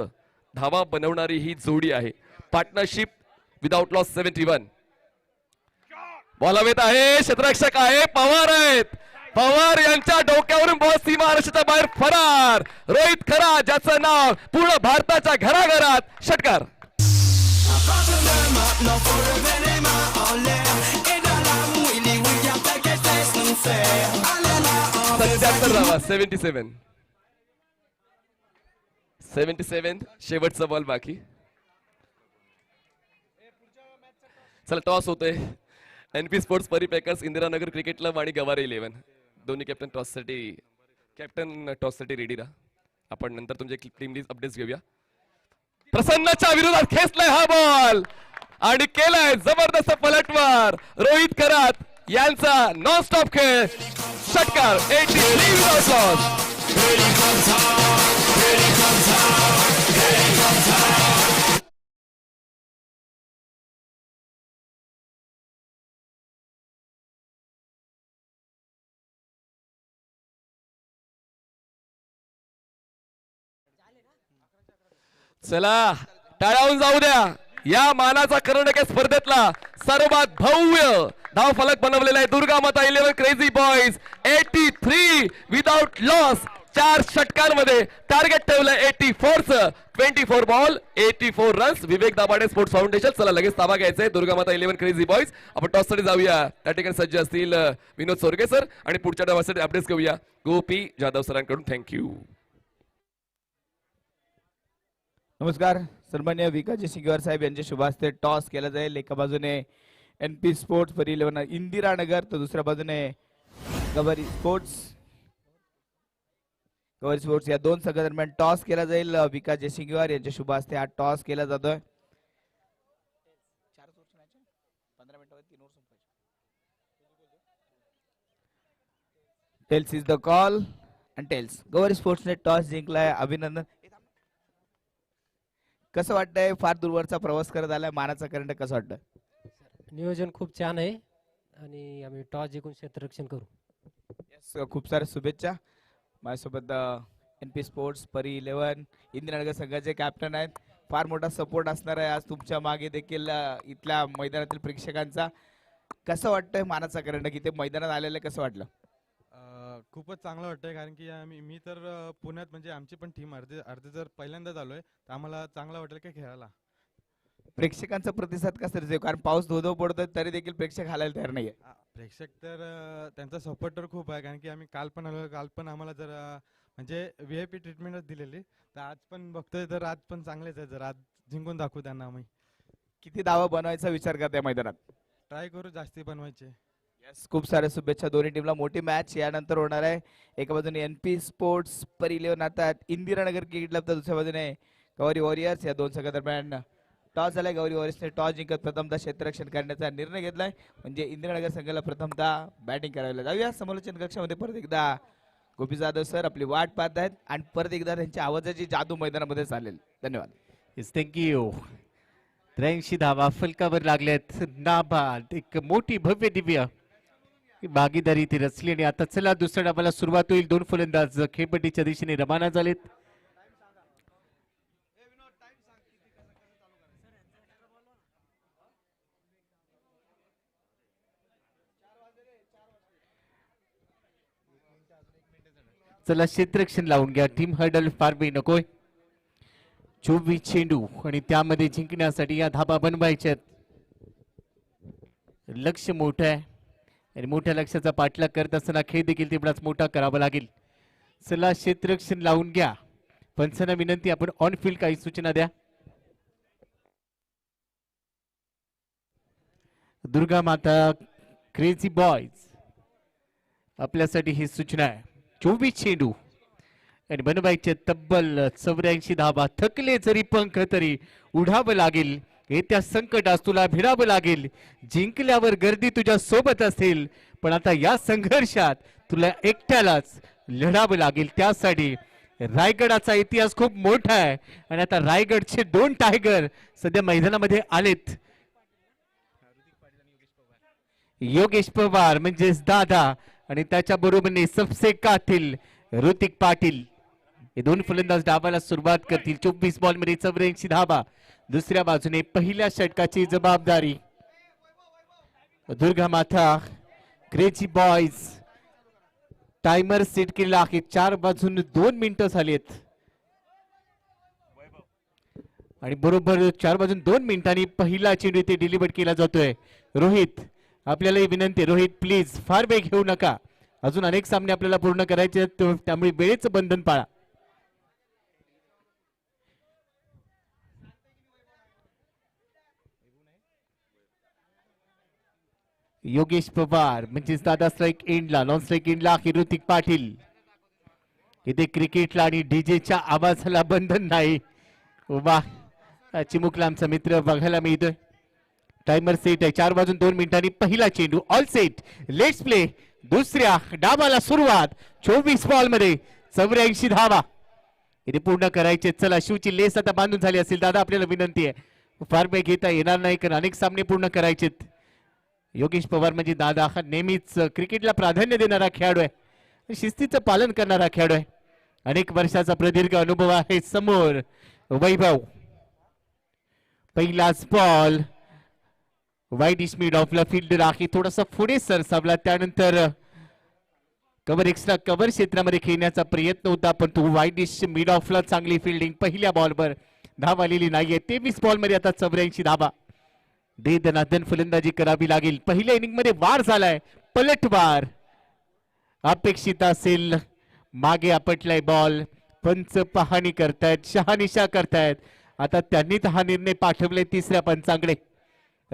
धावा बनवणारी ही जोडी आहे. Partnership without loss 71. बॉल हवेत आहे, क्षेत्ररक्षक आहे, पवार आहेत. पवार यांच्या डोक्यावरून बॉल सीमा रक्षेच्या बाहेर फरार. रोहित खरा, ज्याचं नाव पूर्ण भारताच्या घराघरात. षटकार. 77 धावा, 77. 77, शेवटचा बॉल बाकी. चला टॉस होतोय. एनपी स्पोर्ट्स परी पॅकर्स, इंदिरानगर क्रिकेट क्लब आणि गवारे 11 दोन्ही कॅप्टन टॉससाठी रेडी राहा. आपण नंतर तुमचे टीम अपडेट्स घेऊया. प्रसन्नाच्या विरोधात खेचलाय हा बॉल आणि केलाय जबरदस्त पलटवार. रोहित करात यांचा नॉन स्टॉप खेळ, षटकार 83 विदाउट लॉस. चला टाळ्यावून जाऊ द्या. या मानाचा कर्णधार स्पर्धेतला सर्वात भव्य धाव फलक बनवलेला आहे Durga Mata 11 crazy boys. 83 without loss. 4 षटकांमध्ये टार्गेट ठेवलं 84चं. 24 ball 84 runs. Vivek Dabhade sports foundation. चला लगेच ताबा घ्यायचा आहे दुर्गा माता 11 क्रेझी बॉईज. आपण टॉस साठी जाऊया. त्या ठिकाणी सज्ज असतील विनोद सोरगे सर आणि पुढच्या डावासाठी अपडेट्स घेऊया गोपी जाधव सरांकडून. थँक्यू. नमस्कार. सन्मान्य विकाजी सिंगवर साहेब यांच्या शुभ हस्ते टॉस केला जाईल. एका बाजूने एनपी स्पोर्ट्स परी 11 इंदिरानगर, तर दुसऱ्या बाजूने गवारी स्पोर्ट्स या दोन संघादरम्यान टॉस केला जाईल. विकास जयसिंगवार यांच्या शुभ हस्ते हा टॉस केला जातोय. 15 मिनिटांमध्ये 3 ओव्हर संपायचे. Tails is the call and tails. Gawari स्पोर्ट्सने टॉस जिंकलाय. अभिनंदन. कसं वाटतंय? फार दूरवरचा प्रवास करत आलाय. मानाचा करंट कसं वाटतं? नियोजन खूप छान आहे आणि आम्ही टॉस जिंकून क्षेत्ररक्षण करू. खूप साऱ्या शुभेच्छा. माझ्यासोबत एनपी स्पोर्ट्स परी 11 इंदिरानगर संघाचे कॅप्टन आहेत. फार मोठा सपोर्ट असणार आहे आज तुमच्या मागे देखील इथल्या मैदानातील प्रेक्षकांचा. कसं वाटतंय मानाचा करंट की ते मैदानात आलेलं कसं वाटलं? खूपच चांगलं वाटतंय, कारण की मी तर पुण्यात म्हणजे आमची पण टीम अर्धे जर पहिल्यांदाच आलोय, तर आम्हाला चांगलं वाटेल काय खेळायला. प्रेक्षकांचा प्रतिसाद कसा दिसतोय? कारण पाऊस धो पडतोय तरी देखील प्रेक्षक हालायला तयार नाहीये. प्रेक्षक तर त्यांचा सपोर्ट तर खूप आहे, कारण की आम्ही काल पण आलो. काल पण आम्हाला जर म्हणजे VIP ट्रीटमेंटच दिलेली, तर आज पण बघतोय तर आज पण चांगलेच आहे. जर आज जिंकून दाखवू त्यांना आम्ही. किती धावा बनवायचा विचार करताय मैदानात? ट्राय करू जास्ती बनवायचे. खूप साऱ्या शुभेच्छा. दोन्ही टीमला मोठी मॅच यानंतर होणार आहे. एका बाजूने एनपी स्पोर्ट्स परी 11 आता इंदिरानगर क्रिकेट क्लब, तर दुसऱ्या बाजूने गौरी वॉरियर्स. या दोन संघादरम्यान टॉस झालाय. गौरी वॉरियर्सने टॉस जिंकत प्रथमतः क्षेत्ररक्षण करण्याचा निर्णय घेतलाय. म्हणजे इंदिरानगर संघाला प्रथमतः बॅटिंग करायला जाऊया. समालोचन कक्षामध्ये परत एकदा गोपी जाधव सर आपली वाट पाहत आहेत आणि परत एकदा त्यांच्या आवाजाची जादू मैदानामध्ये चालेल. धन्यवाद. थँक्यू. 83 धावा फलकावर लागल्यात. नाबाद एक मोठी भव्य दिव्य भागीदारी ती रचली आणि आता चला दुसऱ्या डावाला सुरुवात होईल. 2 फलंदाज खेळपट्टीच्या दिशेने रवाना झालेत. चला क्षेत्ररक्षण लावून घ्या. टीम हर्डल फार वेळ नकोय. 24 चेंडू आणि त्यामध्ये जिंकण्यासाठी या धाबा बनवायच्यात. लक्ष मोठं आहे आणि मोठ्या लक्ष्याचा पाठलाग करत असताना खेळ देखील तेवढाच मोठा करावा लागेल. चला क्षेत्ररक्षण लावून घ्या. पंचांना विनंती आपण ऑन फील्ड काही सूचना द्या. दुर्गा माता क्रेझी बॉयज आपल्यासाठी ही सूचना आहे. 24 चेंडू आणि बनवायचे तब्बल 84 धाबा. थकले जरी पंख तरी उडावं लागेल. येत्या संकटास तुला भिडावं लागेल. जिंकल्यावर गर्दी तुझ्या सोबत असेल, पण आता या संघर्षात तुला एकट्यालाच लढावं लागेल. त्यासाठी रायगडाचा इतिहास खूप मोठा आहे आणि आता रायगडचे 2 टायगर सध्या मैदानामध्ये आलेत. योगेश पवार म्हणजेच दादा आणि त्याच्या बरोबरीने सबसे कातील ऋतिक पाटील. हे 2 फलंदाज डावाला सुरुवात करतील. 24 बॉल मध्ये 84 धाबा. दुसऱ्या बाजूने पहिल्या षटकाची जबाबदारी दुर्गा माता क्रेझी बॉयज. टायमर सेट केला आहे. 4 वाजून 2 मिनिटं झालीत आणि बरोबर 4 वाजून 2 मिनिटांनी पहिला चेंडू इथे डिलिव्हर केला जातोय. रोहित आपल्यालाही विनंती, रोहित प्लीज फार वेळ घेऊ नका. अजून अनेक सामने आपल्याला पूर्ण करायचे आहेत, त्यामुळे वेळेचं बंधन पाळा. योगेश पवार म्हणजेच दादा स्ट्राईक एंडला, नॉन स्ट्राईक एंडला ऋतिक पाटील. इथे क्रिकेटला आणि डीजेच्या आवाजाला बंधन नाही. वा, चिमुकला आमचा मित्र बघायला मिळतोय. टाइमर सेट आहे, 4:02 पहिला चेंडू. All set, let's play. दुसऱ्या डावाला सुरुवात. 24 बॉल मध्ये 84 धावा इथे पूर्ण करायचे. चला, शिवची लेस आता बांधून झाली असेल. दादा आपल्याला विनंती आहे, फार वेळ घेता येणार नाही कारण अनेक सामने पूर्ण करायचेत. योगेश पवार म्हणजे दादा हा नेहमीच क्रिकेटला प्राधान्य देणारा खेळाडू आहे, शिस्तीचं पालन करणारा खेळाडू आहे. अनेक वर्षाचा प्रदीर्घ अनुभव आहे. समोर वैभव. पहिलाच बॉल वाईट इश मिड ऑफला फील्डर आहे, थोडासा पुढे सरसावला. त्यानंतर कव्हर एक्स्ट्रा कव्हर क्षेत्रामध्ये खेळण्याचा प्रयत्न होता, पण तो वाईट इश मिड ऑफला चांगली फिल्डिंग. पहिल्या बॉलवर धाव आलेली नाहीये. 23 बॉल मध्ये आता 84 धावा. दे दनादन फलंदाजी करावी लागेल. पहिल्या इनिंग मध्ये वार झालाय, पलटवार अपेक्षित असेल. मागे आपटलाय बॉल. पंच पाहणी करतायत, शहानिशा करतायत. आता त्यांनी हा निर्णय पाठवलाय तिसऱ्या पंचांकडे.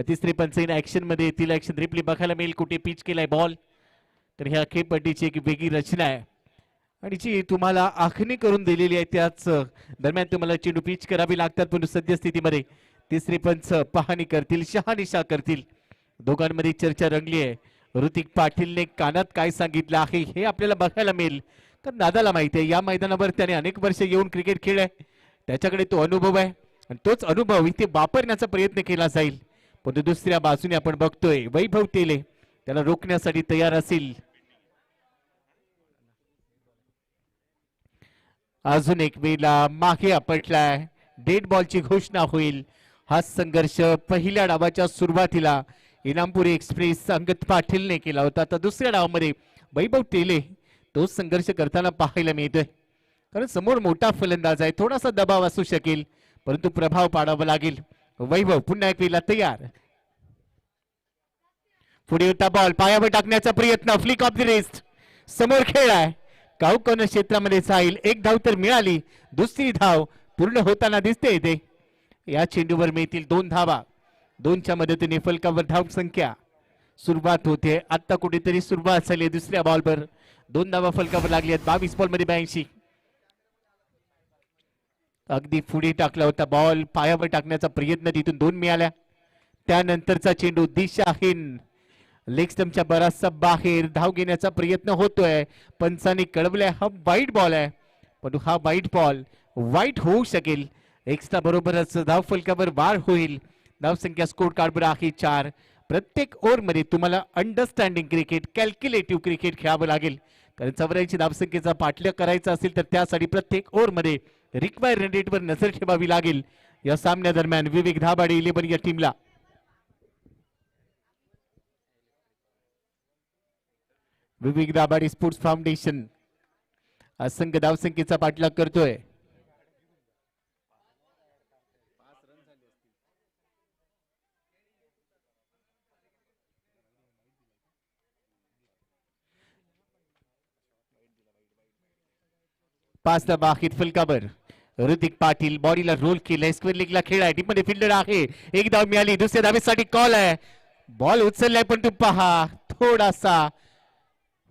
तिसरे पंच इन ऍक्शन मध्ये येतील. ऍक्शन रिप्ले बघायला मिळेल. कुठे पिच केलाय बॉल, तर ह्या खेळपट्टीची एक वेगळी रचना आहे आणि जी तुम्हाला आखणी करून दिलेली आहे. त्याच दरम्यान तुम्हाला चेंडू पिच करावी लागतात, पण सद्यस्थितीमध्ये तिसरे पंच पाहणी करतील, शहानिशा करतील. दोघांमध्ये चर्चा रंगली आहे. ऋतिक पाटीलने कानात काय सांगितलं आहे हे आपल्याला बघायला मिळेल, तर दादाला माहिती आहे या मैदानावर त्याने अनेक वर्ष येऊन क्रिकेट खेळलाय. त्याच्याकडे तो अनुभव आहे आणि तोच अनुभव इथे वापरण्याचा प्रयत्न केला जाईल. पण दुसऱ्या बाजूने आपण बघतोय वैभव तेले त्याला रोखण्यासाठी तयार असेल. अजून एक वेळेला मागे आपटलाय. डेड बॉलची घोषणा होईल. हा संघर्ष पहिल्या डावाच्या सुरुवातीला इनामपुरी एक्सप्रेस अंगद पाटीलने केला होता. तर दुसऱ्या डावामध्ये वैभव तेले तो संघर्ष करताना पाहायला मिळतोय, कारण समोर मोठा फलंदाज आहे. थोडासा दबाव असू शकेल, परंतु प्रभाव पाडावा लागेल. वैभव पुन्हा एक वेळेला तयार. पुढे होता बॉल, पायावर टाकण्याचा प्रयत्न. Flick of the wrist. समोर खेळाय, काउकॉर्नर क्षेत्रामध्ये जाईल. एक धाव तर मिळाली, दुसरी धाव पूर्ण होताना दिसते इथे. या चेंडूवर मिळतील 2 धावा. 2च्या मदतीने फलकावर धाव संख्या सुरुवात होते. आता कुठेतरी सुरुवात झाली. दुसऱ्या बॉलवर 2 धावा फलकावर लागली आहेत. 22 बॉल मध्ये 82. अगदी पुढे टाकला होता बॉल, पायावर टाकण्याचा प्रयत्न, तिथून 2 मिळाल्या. त्यानंतरचा चेंडू दिशाहीन, लेग स्टंपच्या बराचसा बाहेर. धाव घेण्याचा प्रयत्न होतोय. पंचांनी कळवलाय हा वाईट बॉल आहे, पण हा वाईट बॉल वाईट होऊ शकेल. एक्स्ट्रा बरोबरच धाव फलकावर वार होईल. धाव संख्या स्कोर कार्डवर आहे 4. प्रत्येक ओव्हरमध्ये तुम्हाला अंडरस्टँडिंग क्रिकेट, कॅल्क्युलेटिव्ह क्रिकेट खेळावं लागेल, कारण 84 धावसंख्येचा पाठलाग करायचा असेल तर त्यासाठी प्रत्येक ओव्हरमध्ये रिक्वायर रन रेटवर नजर ठेवावी लागेल. या सामन्यादरम्यान विवेक धाबाडे 11 या टीमला. विवेक दाभाडे स्पोर्ट्स फाउंडेशन असंख्य धावसंख्येचा पाठलाग करतोय. पाच धावा आहेत फलकावर. ऋतिक पाटील बॉडीला रोल केलाय. स्क्वेअर लेगला खेळ आहे. टीममध्ये फिल्डर आहे. एक धाव मिळाली. दुसऱ्या धावेसाठी कॉल आहे. बॉल उचललाय, पण तू पहा थोडासा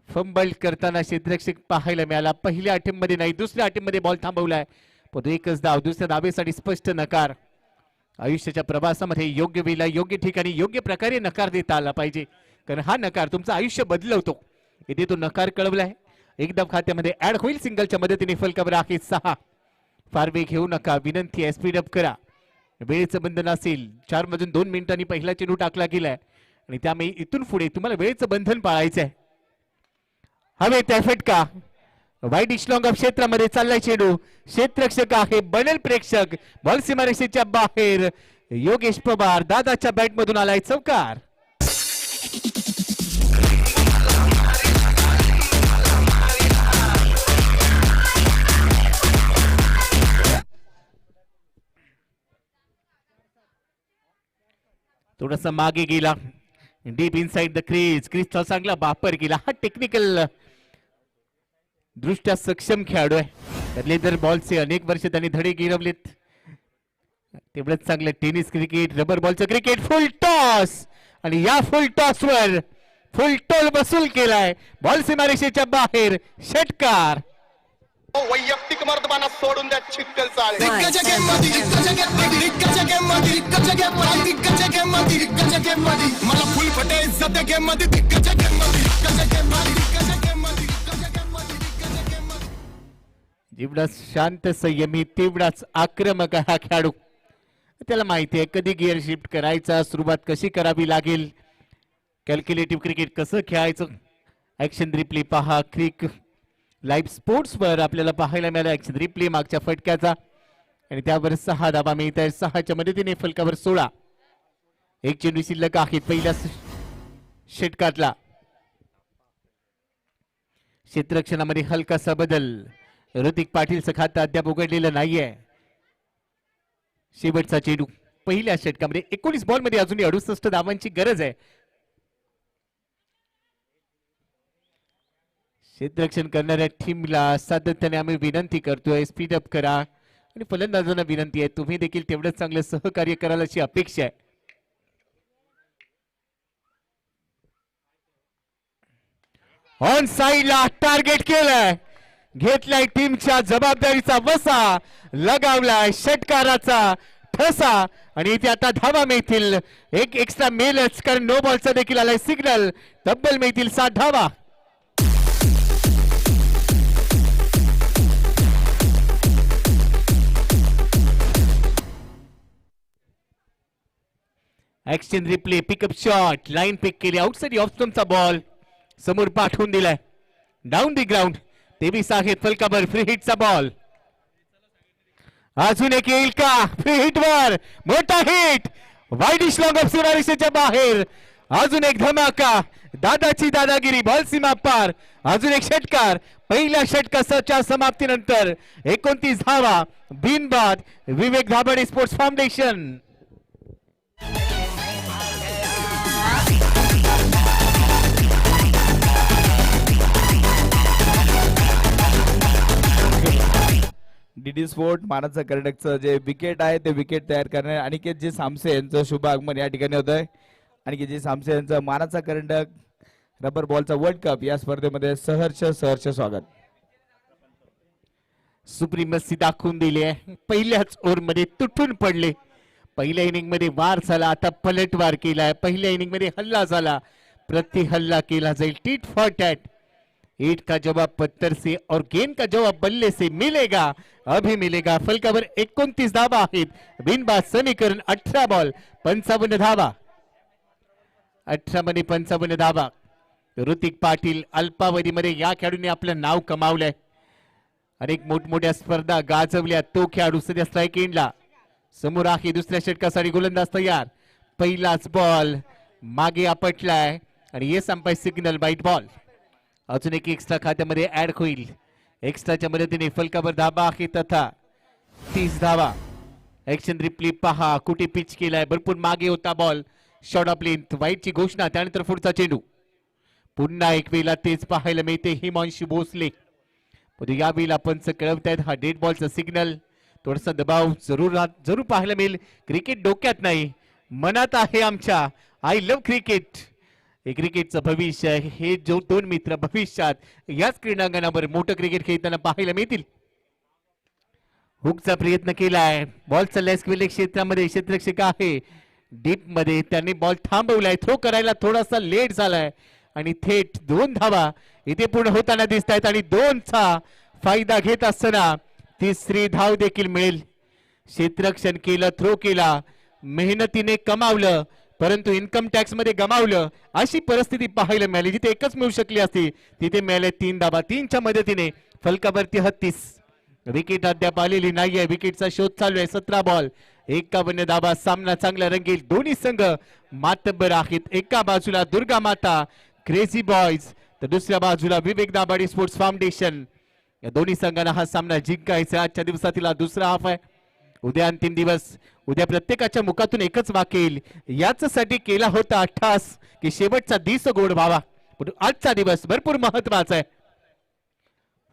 फंबल करताना क्षेत्ररक्षक पाहायला मिळाला. पहिल्या अटेम्प्ट मध्ये नाही, दुसऱ्या अटेम्प्ट मध्ये बॉल थांबवलाय, पण एकच धाव. दुसऱ्या धावेसाठी स्पष्ट नकार. आयुष्याच्या प्रवासामध्ये योग्य वेळेला, योग्य ठिकाणी, योग्य प्रकारे नकार देता आला पाहिजे, कारण हा नकार तुमचं आयुष्य बदलवतो. इथे तो नकार कळवलाय. एक धाव खात्यामध्ये ऍड होईल. सिंगलच्या मदतीने फलकावर आहे 6. फार वेळ घेऊ नका, विनंती आहे, स्पीड अप करा. वेळेचं बंधन असेल. 4 मिनिटांनी पहिला चेंडू टाकला गेलाय आणि त्यामुळे इथून पुढे तुम्हाला वेळेचं बंधन पाळायचं आहे. हवे त्या फटका. वाईट इशलॉंग ऑफ क्षेत्रामध्ये चाललाय चेंडू. क्षेत्ररक्षक आहे, बनेल प्रेक्षक. बॉल सीमारेषेच्या बाहेर. योगेश पवार दादाच्या बॅट मधून आलाय चौकार. थोडासा मागे गेला. Deep inside the crease. क्रीजचा चांगला वापर केला. हा टेक्निकल दृष्ट्या सक्षम खेळाडू आहे. लेदर बॉलचे अनेक वर्ष त्यांनी धडे गिरवलेत. तेवढंच चांगलं टेनिस क्रिकेट, रबर बॉलचं क्रिकेट. फुल टॉस आणि या फुल टॉसवर फुल टोल वसूल केलाय. बॉल सीमारेषेच्या बाहेर. षटकार. वैयक्तिक मर्दबाना सोडून द्या चिक्कल चाळे. दिग्गज गेम मध्ये दिग्गज गेम मध्ये दिग्गज गेम मध्ये दिग्गज गेम मध्ये दिग्गज गेम मध्ये दिग्गज गेम मध्ये मला फुल फटे सध्या गेम मध्ये दिग्गज गेम मध्ये दिग्गज गेम मध्ये दिग्गज गेम मध्ये दिग्गज गेम मध्ये दिग्गज गेम मध्ये जेवढाच शांत संयमी तेवढाच आक्रमक आहे हा खेळाडू. त्याला माहिती आहे कधी गिअर शिफ्ट करायचा, सुरुवात कशी करावी लागेल, कॅल्क्युलेटिव्ह क्रिकेट कसं खेळायचं. ऍक्शन रिप्ले पहा. क्रिक लाईव्ह स्पोर्ट्स वर आपल्याला पाहायला मिळालं ऍक्शन रिप्ले मागच्या फटक्याचा आणि त्यावर 6 धाबा मिळत आहे. 6च्या मदतीने फलकावर 16. एक चेंडू शिल्लक आहे पहिल्या षटकातला. क्षेत्ररक्षणामध्ये हलकासा बदल. ऋतिक पाटीलचं खातं अद्याप उघडलेलं नाहीये. शेवटचा चेंडू पहिल्या षटकामध्ये 19 बॉल मध्ये अजूनही 68 धावांची गरज आहे. क्षेत्ररक्षण करणाऱ्या टीमला सातत्याने आम्ही विनंती करतोय स्पीड अप करा आणि फलंदाजांना विनंती आहे तुम्ही देखील तेवढंच चांगलं सहकार्य कराल अशी अपेक्षा आहे. ऑन साइडला टार्गेट केलंय. घेतलाय टीमच्या जबाबदारीचा वसा. लगावलाय षटकाराचा ठसा आणि इथे आता धावा मिळतील. एक एक्स्ट्रा मेलच कारण नो बॉलचा देखील आलाय सिग्नल. तब्बल मिळतील 7 धावा. Action replay pickup shot line pick केली. आउटसाइड ऑफ स्टंपचा बॉल समोर पाठवून दिलाय. Down the ground. 23 आहेत फलकावर. Free हिटचा ball. अजून एक येईल का? फ्री हिट वर मोठा हिट. वाईडिश लॉंग ऑफ सीमारेषेच्या बाहेर. अजून एक धमाका. दादाची दादागिरी. बॉल सीमा पार. अजून एक षटकार. पहिल्या षटकाच्या समाप्तीनंतर 29 धावा बिनबाद. विवेक धाबडे स्पोर्ट्स फाउंडेशन. डीडी स्पोर्ट मानाचा कर्नाटकचं जे विकेट आहे ते विकेट तयार करणारे अनिकेत जी सामसे यांचं शुभ आगमन या ठिकाणी होत आहे. अनिकेत जी सामसे यांचं मानाचा कर्नाटक रबर बॉलचा वर्ल्ड कप या स्पर्धेमध्ये सहर्ष स्वागत. सुप्रीमसी दाखवून दिली आहे. पहिल्याच ओव्हरमध्ये तुटून पडले. पहिल्या इनिंग मध्ये वार झाला. आता पलटवार केलाय. पहिल्या इनिंग मध्ये हल्ला झाला. प्रति हल्ला केला जाईल. Tit for tat. ईट का जवाब पत्थर से और गेंद का जवाब बल्ले से मिलेगा. अभी मिलेगा. फलकावर 29 धावा आहेत. बिनबाद समीकरण. 18 बॉल 55 धावा. 18 मध्ये 55 धावा. ऋतिक पाटील अल्पावधीमध्ये या खेळाडूने आपलं नाव कमावलंय. अनेक मोठमोठ्या स्पर्धा गाजवल्या. तो खेळाडू सध्या स्ट्राईक एंडला. समोर आहे दुसऱ्या षटकासाठी गोलंदाज तयार. पहिलाच बॉल मागे आपटलाय आणि हे संपाय सिग्नल बाईट बॉल. अजून एक एक्स्ट्रा खात्यामध्ये ऍड होईल. एक्स्ट्राच्या मदतीने फलकावर धाबा आहे तथा 30 धावा. ऍक्शन रिप्ले पहा. कुठे पिच केलाय. भरपूर मागे होता बॉल. Short of length. वाईटची घोषणा. त्यानंतर पुढचा चेंडू. पुन्हा एक वेळेला तेच पाहायला मिळते. हिमांशू भोसले. या वेळेला पंच कळवतायत हा डेड बॉलचा सिग्नल. थोडासा दबाव जरूर पाहायला मिळेल. क्रिकेट डोक्यात नाही मनात आहे आमच्या. I love cricket. हे क्रिकेटचं भविष्य आहे. हे जो 2 मित्र भविष्यात याच क्रीडांगणावर मोठं क्रिकेट खेळताना पाहायला मिळतील. हुकचा प्रयत्न केलाय. बॉल चाललाय स्क्वेअर क्षेत्रामध्ये. क्षेत्ररक्षक आहे डीप मध्ये. त्यांनी बॉल थांबवलाय. थ्रो करायला थोडासा लेट झालाय आणि थेट 2 धावा इथे पूर्ण होताना दिसत आहेत आणि 2चा फायदा घेत असताना 3री धाव देखील मिळेल. क्षेत्ररक्षण केलं. थ्रो केला. मेहनतीने कमावलं परंतु इन्कम टॅक्स मध्ये गमावलं. अशी परिस्थिती पाहायला मिळाली. जिथे एकच मिळू शकली असती तिथे मिळाले 3 धावा. 3च्या मदतीने फलकावर 33. विकेट अद्याप आलेली नाहीये. विकेटचा शोध चालू आहे. 17 बॉल 51 धावा. सामना चांगला रंगेल. दोन्ही संघ मातब्बर आहेत. एका बाजूला दुर्गा माता क्रेझी बॉयज तर दुसऱ्या बाजूला विवेक दाभाडे स्पोर्ट्स फाउंडेशन. या दोन्ही संघांना हा सामना जिंकायचा. आजच्या दिवसातील दुसरा हाफ आहे. उद्या अंतिम दिवस. उद्या प्रत्येकाच्या मुखातून एकच वाक्य येईल. याच्यासाठी केला होता अट्टास की शेवटचा दिवस गोड व्हावा. पण आजचा दिवस भरपूर महत्वाचा आहे.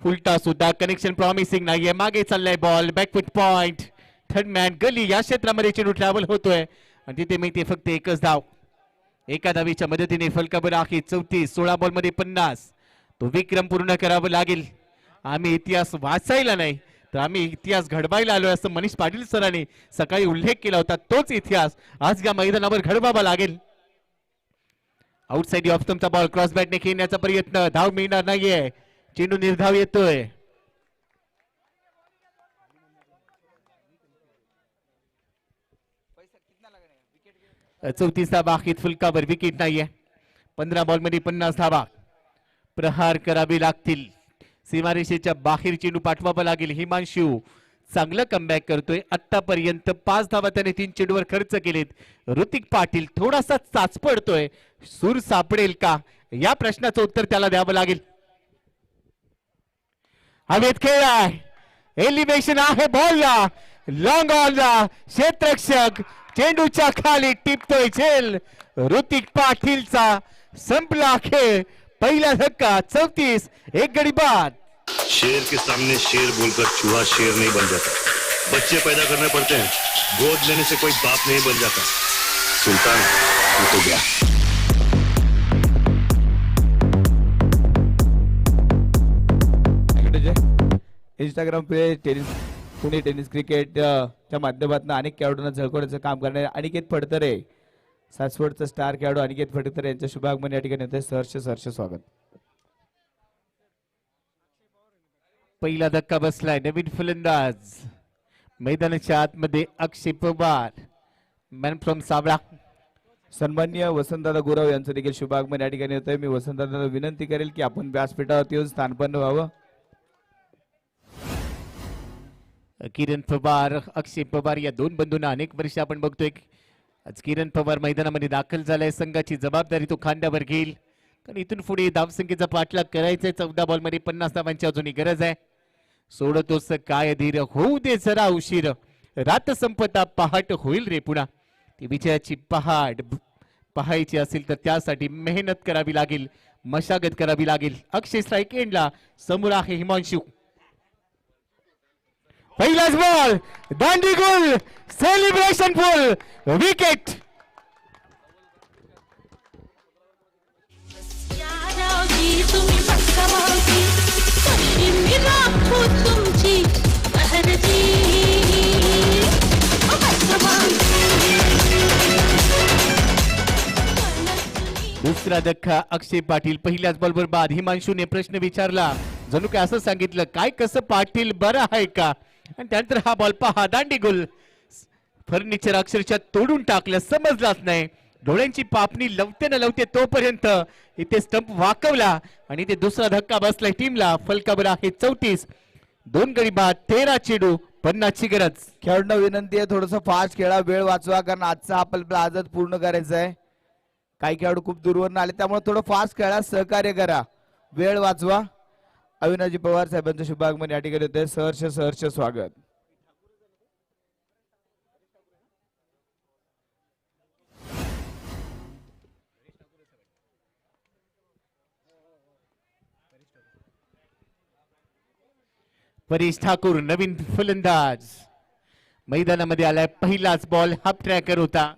फुलटा सुद्धा कनेक्शन प्रॉमिसिंग नाहीये. मागे चाललाय ball. Backfoot point. Third man gully या क्षेत्रामध्ये चेंडू ट्रॅव्हल होतोय आणि तिथे मिळते फक्त एकच धाव. एका धावेच्या मदतीने फलकावर आहे 34. 16 बॉल मध्ये 50. तो विक्रम पूर्ण करावा लागेल. आम्ही इतिहास वाचायला नाही तर आम्ही इतिहास घडवायला आलोय असं मनीष पाटील सरांनी सकाळी उल्लेख केला होता. तोच इतिहास आज या मैदानावर घडवावा लागेल. आउटसाइड ऑफ तुमचा बॉल क्रॉस बॅटने खेळण्याचा प्रयत्न. धाव मिळणार नाहीये. चेंडू निर्धाव येतोय. चौतीस धावा आहेत फुलकावर. विकेट नाहीये. 15 बॉल मध्ये 50 धावा. प्रहार करावे लागतील. सीमारेषेच्या बाहेर चेंडू पाठवावा लागेल. हिमांशू चांगलं कमबॅक करतोय. आतापर्यंत 5 धावा त्याने 3 चेंडूवर खर्च केलेत. ऋतिक पाटील थोडासा चाचपडतोय. सूर सापडेल का या प्रश्नाचं उत्तर त्याला द्यावं लागेल. हवेत खेळ आहे. एलिव्हेशन आहे बॉलला. लॉंग ऑनला क्षेत्ररक्षक चेंडूच्या खाली टिपतोय झेल. ऋतिक पाटीलचा संपला खेळ. पहिला धक्का. 34. एक गडी बाद. शेर के सामने शेर बोलकर चूहा शेर नहीं बन जाता. बच्चे पैदा करने पड़ते हैं. गोद लेने से कोई बाप नहीं बन जाता. सुल्तान तू तो गया. इंस्टाग्राम पे टेनिस पुणे टेनिस क्रिकेट च्या माध्यमातून अनेक खेळाडूंना झळकवण्याचं काम करणारे अनिकेत फडतरे, सासवडचा स्टार खेळाडू अनिकेत फडतरे यांच्या शुभागमन या ठिकाणी होते. सहर्ष स्वागत. पहिला धक्का बसलाय. नवीन फलंदाज मैदानाच्या आतमध्ये अक्षय पवार, मॅन फ्रॉम साबळा. सन्माननीय वसंतदादा गुरव यांचं देखील शुभागमन या ठिकाणी होतंय. मी वसंतदादांना विनंती करेल की आपण व्यासपीठावरती येऊन स्थानपन्न व्हावं. किरण पवार, अक्षय पवार या दोन बंधूंना अनेक वर्ष आपण बघतोय. आज किरण पवार मैदानामध्ये दाखल झालाय. संघाची जबाबदारी तो खांद्यावर घेईल. कारण इथून पुढे धावसंख्येचा पाठलाग करायचा. 14 बॉल मध्ये 50 धावांची अजूनही गरज आहे. सोडतोस काय धीर होऊ दे जरा उशीर. रात संपता पहाट होईल रे पुन्हा. ती विजयाची पहाट पाहायची असेल तर त्यासाठी मेहनत करावी लागेल. मशागत करावी लागेल. अक्षय स्ट्राईक एंडला. समोर आहे हिमांशू. पहिलाच बॉल. दांडी गोल. Celebration full. विकेट. तुम्ही पक्का भावजी. मी राखू तुमची बहरजी. दुसरा धक्का. अक्षय पाटील पहिल्याच बॉलवर बाद. हिमांशूने प्रश्न विचारला. जणू काय असं सांगितलं काय कसं पाटील बरं आहे का. आणि त्यानंतर हा बॉल पहा. दांडी गोल. फर्निचर अक्षरशः तोडून टाकलं. समजलाच नाही. डोळ्यांची पापणी लवते न लवते तोपर्यंत इथे स्टंप वाकवला आणि इथे दुसरा धक्का बसलाय टीमला. फलकावर आहे 34. 2 गडी बाद. 13 चेंडू 50 ची गरज. खेळाडूंना विनंती आहे थोडस फास्ट खेळा. वेळ वाचवा कारण आजचा आपल्याला आजच पूर्ण करायचं आहे. काही खेळाडू खूप दूरवरून आले त्यामुळे थोडं फास्ट खेळा. सहकार्य करा. वेळ वाचवा. अविनाशजी पवार साहेबांचं शुभागमन या ठिकाणी होते. सहर्ष स्वागत. परेश ठाकूर नवीन फलंदाज मैदानामध्ये आलाय. पहिलाच बॉल हाफ ट्रॅकर होता.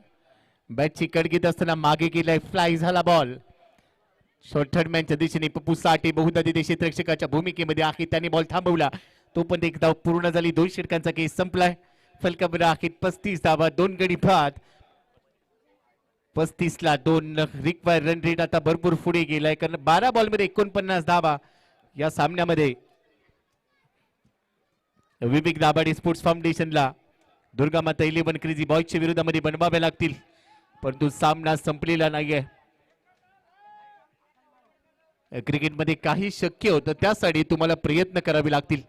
बॅटची कडकीत असताना मागे गेलाय. फ्लाय झाला बॉल. शॉर्ट थर्डमॅनच्या दिशेने पप्पू साठे बहुधा तिथे क्षेत्ररक्षकाच्या भूमिकेमध्ये आहे. त्याने बॉल थांबवला. तो पण एक धाव पूर्ण झाली. 2 षटकांचा केस संपलाय. फलकावर आहेत 35 धावा. 2 गडी बाद. 35 ला 2 रिक्वायर रन रेट आता भरपूर पुढे गेलाय कारण 12 बॉल मध्ये 49 धावा या सामन्यामध्ये. विवेक दाभाडे स्पोर्ट्स फाउंडेशनला दुर्गामाता 11 क्रेझी बॉयजच्या विरोधामध्ये बनवाव्या लागतील. परंतु सामना संपलेला नाहीये. क्रिकेटमध्ये काही शक्य होतं त्यासाठी तुम्हाला प्रयत्न करावे लागतील.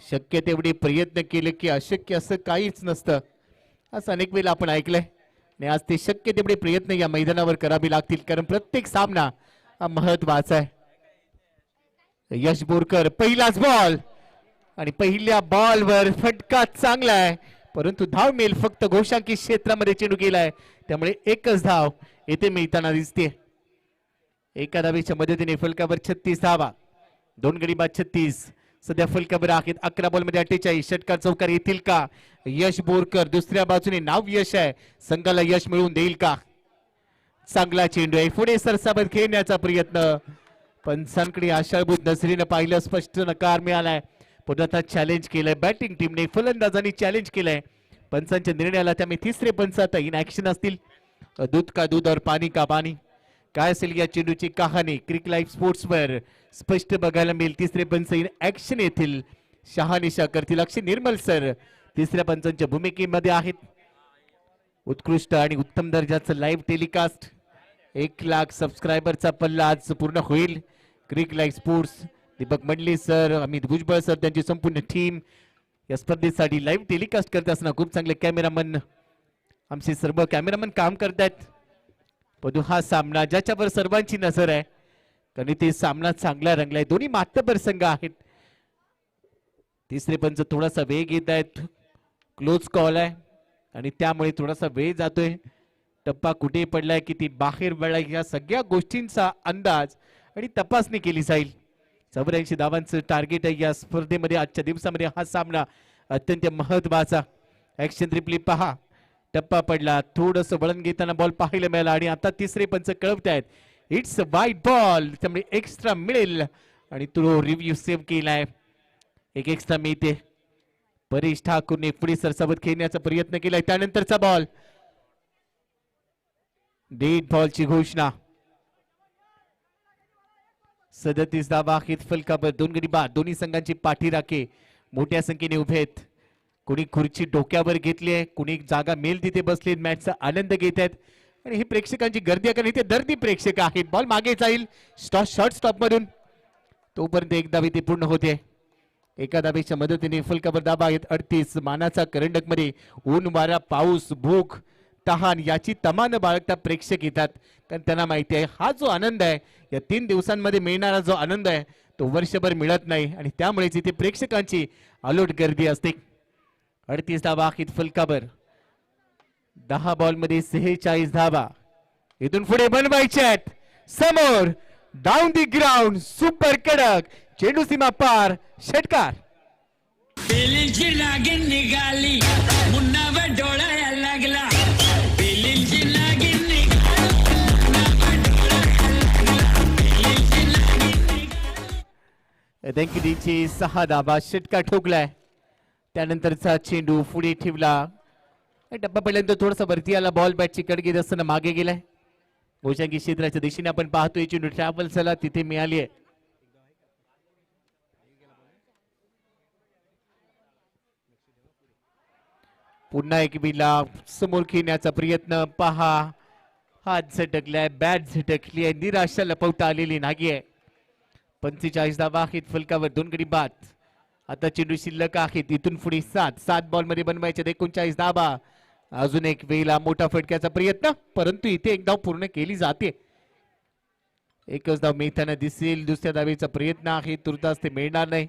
शक्य तेवढे प्रयत्न केले की अशक्य असं काहीच नसतं असं अनेक वेळेला आपण ऐकलंय. आणि आज ते शक्य तेवढे प्रयत्न या मैदानावर करावे लागतील कारण प्रत्येक सामना हा महत्वाचा आहे. यश बोरकर पहिलाच बॉल आणि पहिल्या बॉलवर फटका चांगला आहे परंतु धाव मिळेल फक्त घोषांकी क्षेत्रामध्ये चेंडू गेलाय त्यामुळे एकच धाव येथे मिळताना दिसते. एका धावेच्या मदतीने फलकावर 36 धावा. 2 गडी बाद 36. सध्या फलकावर आहेत 11 बॉल मध्ये 48. षटकार चौकार येतील का. यश बोरकर दुसऱ्या बाजूने नाव यश आहे. संघाला यश मिळवून देईल का. चांगला चेंडू आहे, पुढे सरसाबत खेळण्याचा प्रयत्न. पंचांकडे आशाभूत नजरेनं पाहिलं, स्पष्ट नकार मिळालाय. पुन्हा चॅलेंज केलंय बॅटिंग टीमने, फलंदाजांनी चॅलेंज केलंय पंचांच्या निर्णयाला. त्यामुळे तिसरे पंच आता इन ऍक्शन असतील. दूध का दूध और पाणी का पाणी, काय असेल या चेंडूची कहाणी क्रिक लाईव्ह स्पोर्ट्सवर स्पष्ट बघायला मिळेल. तिसरे पंच इन ऍक्शन येथील, शहानिशा करतील. अक्षय निर्मल सर तिसऱ्या पंचांच्या भूमिकेमध्ये आहेत. उत्कृष्ट आणि उत्तम दर्जाचं लाईव्ह टेलिकास्ट. 1 लाख सबस्क्रायबरचा पल्ला आज पूर्ण होईल. Cric live sports, Deepak Mandle sir, Amit Bhujbal sir, त्यांची संपूर्ण टीम या स्पर्धेसाठी लाईव्ह टेलिकास्ट करत असताना खूप चांगले कॅमेरामन, आमचे सर्व कॅमेरामन काम करतायत. परंतु हा सामना ज्याच्यावर सर्वांची नजर आहे, कारण ते सामना चांगला रंगलाय. दोन्ही मातबर संघ आहेत. तिसरे पंच थोडासा वेग घेत आहेत, क्लोज कॉल आहे आणि त्यामुळे थोडासा वेळ जातोय. टप्पा कुठे पडलाय, किती बाहेर पडलाय, या सगळ्या गोष्टींचा अंदाज आणि तपासणी केली जाईल. 84 धावांचं टार्गेट आहे या स्पर्धेमध्ये. आजच्या दिवसामध्ये हा सामना अत्यंत महत्वाचा. ऍक्शन रिप्ले पहा, टप्पा पडला, थोडस वळण घेताना बॉल पाहायला मिळाला आणि आता तिसरे पंच कळवतायत इट्स वाईट बॉल, त्यामुळे एक्स्ट्रा मिळेल आणि तो रिव्ह्यू सेव्ह केलाय. एक एक्स्ट्रा मिळते. परेश ठाकूरने पुढे सरसावत खेळण्याचा प्रयत्न केलाय. त्यानंतरचा बॉल, डेड बॉलची घोषणा. 37 धावा आहेत फलकावर. 2 गडी बाद. दोन्ही संघांची पाठीराखे मोठ्या संख्येने उभे आहेत. कोणी खुर्ची डोक्यावर घेतली आहे, कोणी जागा मेल तिथे बसले, मॅचचा आनंद घेत आहेत आणि ही प्रेक्षकांची गर्दी आहे, कारण इथे दर्दी प्रेक्षक आहेत. बॉल मागे जाईल शॉर्ट स्टॉप मधून, तोपर्यंत एक धाव इथे पूर्ण होते. एका धावेच्या मदतीने फलकावर धावा आहेत 38. मानाचा करंडक मध्ये ऊन, वारा, पाऊस, भूक, तहान याची तमान बाळगता प्रेक्षक येतात, कारण त्यांना माहिती आहे हा जो आनंद आहे, या 3 दिवसांमध्ये मिळणारा जो आनंद आहे तो वर्षभर मिळत नाही आणि त्यामुळेच इथे प्रेक्षकांची अलोट गर्दी असते. 38 धावा आहेत फलकावर. 10 बॉल मध्ये 46 धावा इथून पुढे बनवायचे आहेत. समोर डाऊन दी ग्राउंड, सुपर कडक चेंडू, सीमा पार, षटकार. बेलीची लागीन निघाली, मुन्नावर डोळा लागला. बेलीची लागीन दंकिडीची 6 धावा, षटकार ठोकलाय. त्यानंतरचा चेंडू पुढे ठेवला, डब्बा पडल्यानंतर थोडासा वरती आला. बॉल बॅटची कड घेत असताना मागे गेलाय. गोशांकी क्षेत्राच्या दिशेने आपण पाहतोय चेंडू ट्रॅव्हल झाला, तिथे मिळाली आहे. पुन्हा एक बिला समोर खेळण्याचा प्रयत्न पहा. हात झटकलाय, बॅट झटकली आहे, निराशा लपवता आलेली नाहीये. 45 धावा आहेत फलकावर. 2 गडी बाद. आता चेंडू शिल्लक आहे, तिथून पुढे 7 बॉल मध्ये बनवायचे 39 धावा. अजून एक वेळेला मोठा फटक्याचा प्रयत्न, परंतु इथे एक धाव पूर्ण केली जाते. एकच धाव मिळताना दिसेल. दुसऱ्या धावेचा प्रयत्न आहे, तुर्तास ते मिळणार नाही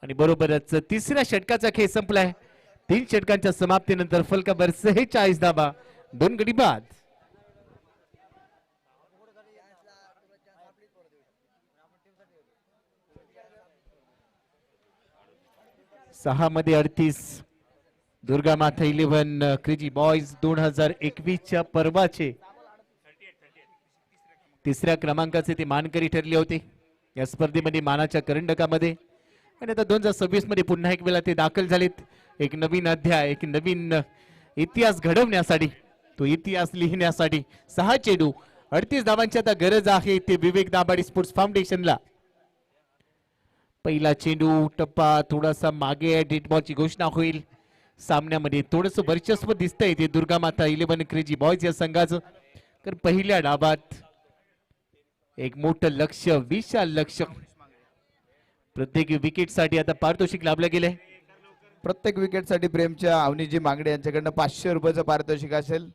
आणि बरोबरच तिसऱ्या षटकाचा खेळ संपलाय. 3 षटकांच्या समाप्तीनंतर फलकावर 46 धावा, 2 गडी बाद. सहा मध्ये 38. दुर्गा माता 11 क्रेजी बॉयज 2021च्या पर्वाचे 3ऱ्या क्रमांकाचे ते मानकरी ठरले होते या स्पर्धेमध्ये, मानाच्या करंडकामध्ये. आणि आता 2026 मध्ये पुन्हा एक वेळा ते दाखल झालेत. एक नवीन अध्याय, एक नवीन इतिहास घडवण्यासाठी, तो इतिहास लिहिण्यासाठी 6 चेंडू 38 धावांची आता गरज आहे ते विवेक दाभाडे स्पोर्ट्स फाउंडेशनला. पहिला चेंडू, टप्पा थोडासा मागे आहे, डेड बॉलची घोषणा होईल. सामन्यामध्ये थोडंसं वर्चस्व दिसतंय ते दुर्गा माता 11 क्रेजी बॉयज या संघाचं. तर पहिल्या डावात एक मोठं लक्ष, विशाल लक्ष. प्रत्येक विकेटसाठी आता पारितोषिक लाभलं गेलंय. प्रत्येक विकेटसाठी प्रेमच्या अवनीजी मांगडे यांच्याकडनं 500 रुपयाचं पारितोषिक असेल.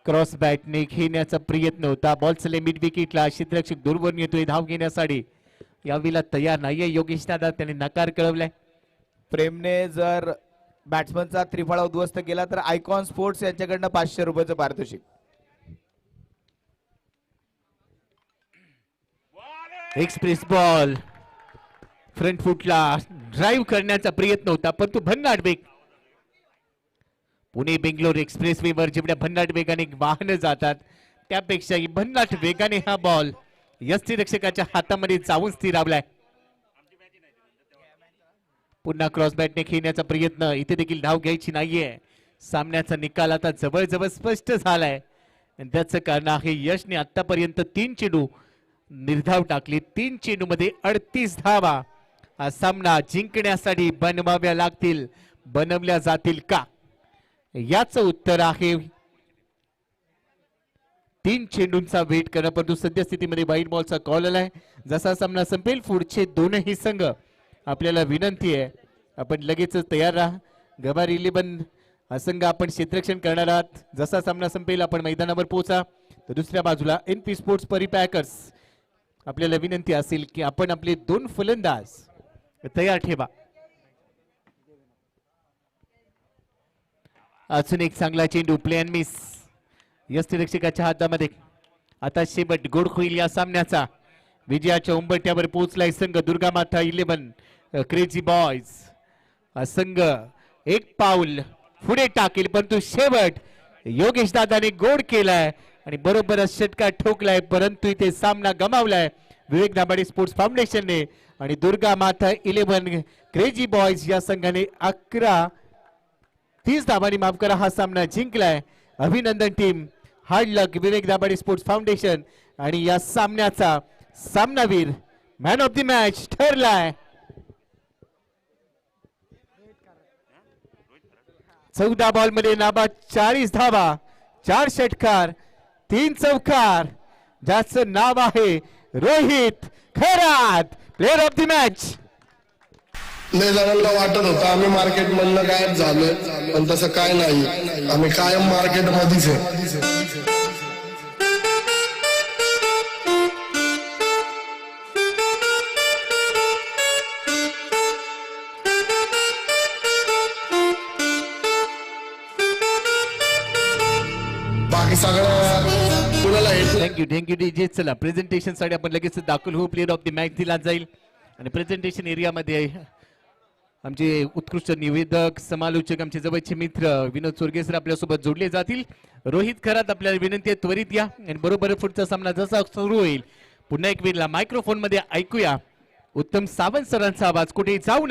क्रॉस बॅटने घेण्याचा प्रयत्न होता. बॉल चले मिड विकेटला, क्षेत्ररक्षक दूरवरून येतोय धाव घेण्यासाठी. यावेळेला तयार नाहीये योगेश दादा, त्याने नकार कळवलाय. प्रेमने जर बॅट्समनचा त्रिफळा उद्ध्वस्त केला तर आयकॉन स्पोर्ट्स यांच्याकडनं 500 रुपयाचं पारितोषिक. एक्सप्रेस बॉल फ्रंट फुटला, ड्राईव्ह करण्याचा प्रयत्न होता, परंतु भन्नाट वेग. पुणे बेंगलोर एक्सप्रेसवेवर जेवढ्या भन्नाट वेगाने वाहनं जातात त्यापेक्षाही भन्नाट वेगाने हा बॉल यष्टीरक्षकाच्या हातामध्ये जाऊन स्थिरावलाय. पुन्हा क्रॉस बॅटने खेळण्याचा प्रयत्न, इथे देखील धाव घ्यायची नाहीये. सामन्याचा निकाल आता जवळजवळ स्पष्ट झालाय. त्याचं कारण आहे यशने आतापर्यंत 3 चेंडू निर्धाव टाकले. 3 चेंडूमध्ये 38 धावा. हा सामना जिंकण्यासाठी बनवाव्या लागतील, बनवल्या जातील का, याचं उत्तर आहे 3 चेंडूंचा वेट करा. परंतु सद्यस्थितीमध्ये व्हाईट बॉलचा कॉल आलाय. जसा सामना संपेल पुढचे दोनही संघ आपल्याला विनंती आहे आपण लगेचच तयार राहा. गवार 11 हा संघ आपण क्षेत्ररक्षण करणार आहात. जसा सामना संपेल आपण मैदानावर पोहोचा. तर दुसऱ्या बाजूला NP स्पोर्ट्स परिपॅकर्स आपल्याला विनंती असेल की आपण आपले 2 फलंदाज तयार ठेवा. अजून एक चांगला चेंडू, प्ले अँड मिस यष्टीरक्षकाच्या हातामध्ये. आता शेवट गोड होईल या सामन्याचा. विजयाच्या उंबरठ्यावर पोहोचलाय संघ दुर्गामाता 11 क्रेझी बॉयज. हा संघ एक पाऊल पुढे टाकेल, परंतु शेवट योगेश दादाने गोड केलाय आणि बरोबरच षटकार ठोकलाय, परंतु इथे सामना गमावलाय विवेक दाभाडे स्पोर्ट्स फाउंडेशनने. आणि दुर्गामाता 11 क्रेझी बॉयज या संघाने 30 धावांनी माफ करा हा सामना जिंकलाय. अभिनंदन team, hard luck Vivek Dabhade sports foundation. आणि या सामन्याचा सामनावीर मॅन ऑफ द मॅच ठरलाय. 14 बॉल मध्ये नाबाद 40 धावा, 4 षटकार, 3 चौकार. ज्याचं नाव आहे Rohit Kharat, player of the match. लय जणांना वाटत होतं आम्ही मार्केट मधनं गायब झालोय, पण तसं काय नाही. आम्ही कायम मार्केट मध्येच आहे. बाकी सगळं कुणाला थँक्यू डीजे. चला प्रेझेंटेशन साठी आपण लगेच दाखल होऊ. प्लेअर ऑफ द मॅच दिला जाईल आणि प्रेझेंटेशन एरियामध्ये आमचे उत्कृष्ट निवेदक, समालोचक, आमचे जवळचे मित्र विनोद चोरगेसर आपल्यासोबत जोडले जातील. रोहित खरात आपल्याला विनंती आहे त्वरित या. आणि बरोबर पुढचा सामना जसा सुरू होईल पुन्हा एक वेळेला मायक्रोफोन मध्ये ऐकूया उत्तम सावंत सरांचा आवाज. कुठे जाऊ नका.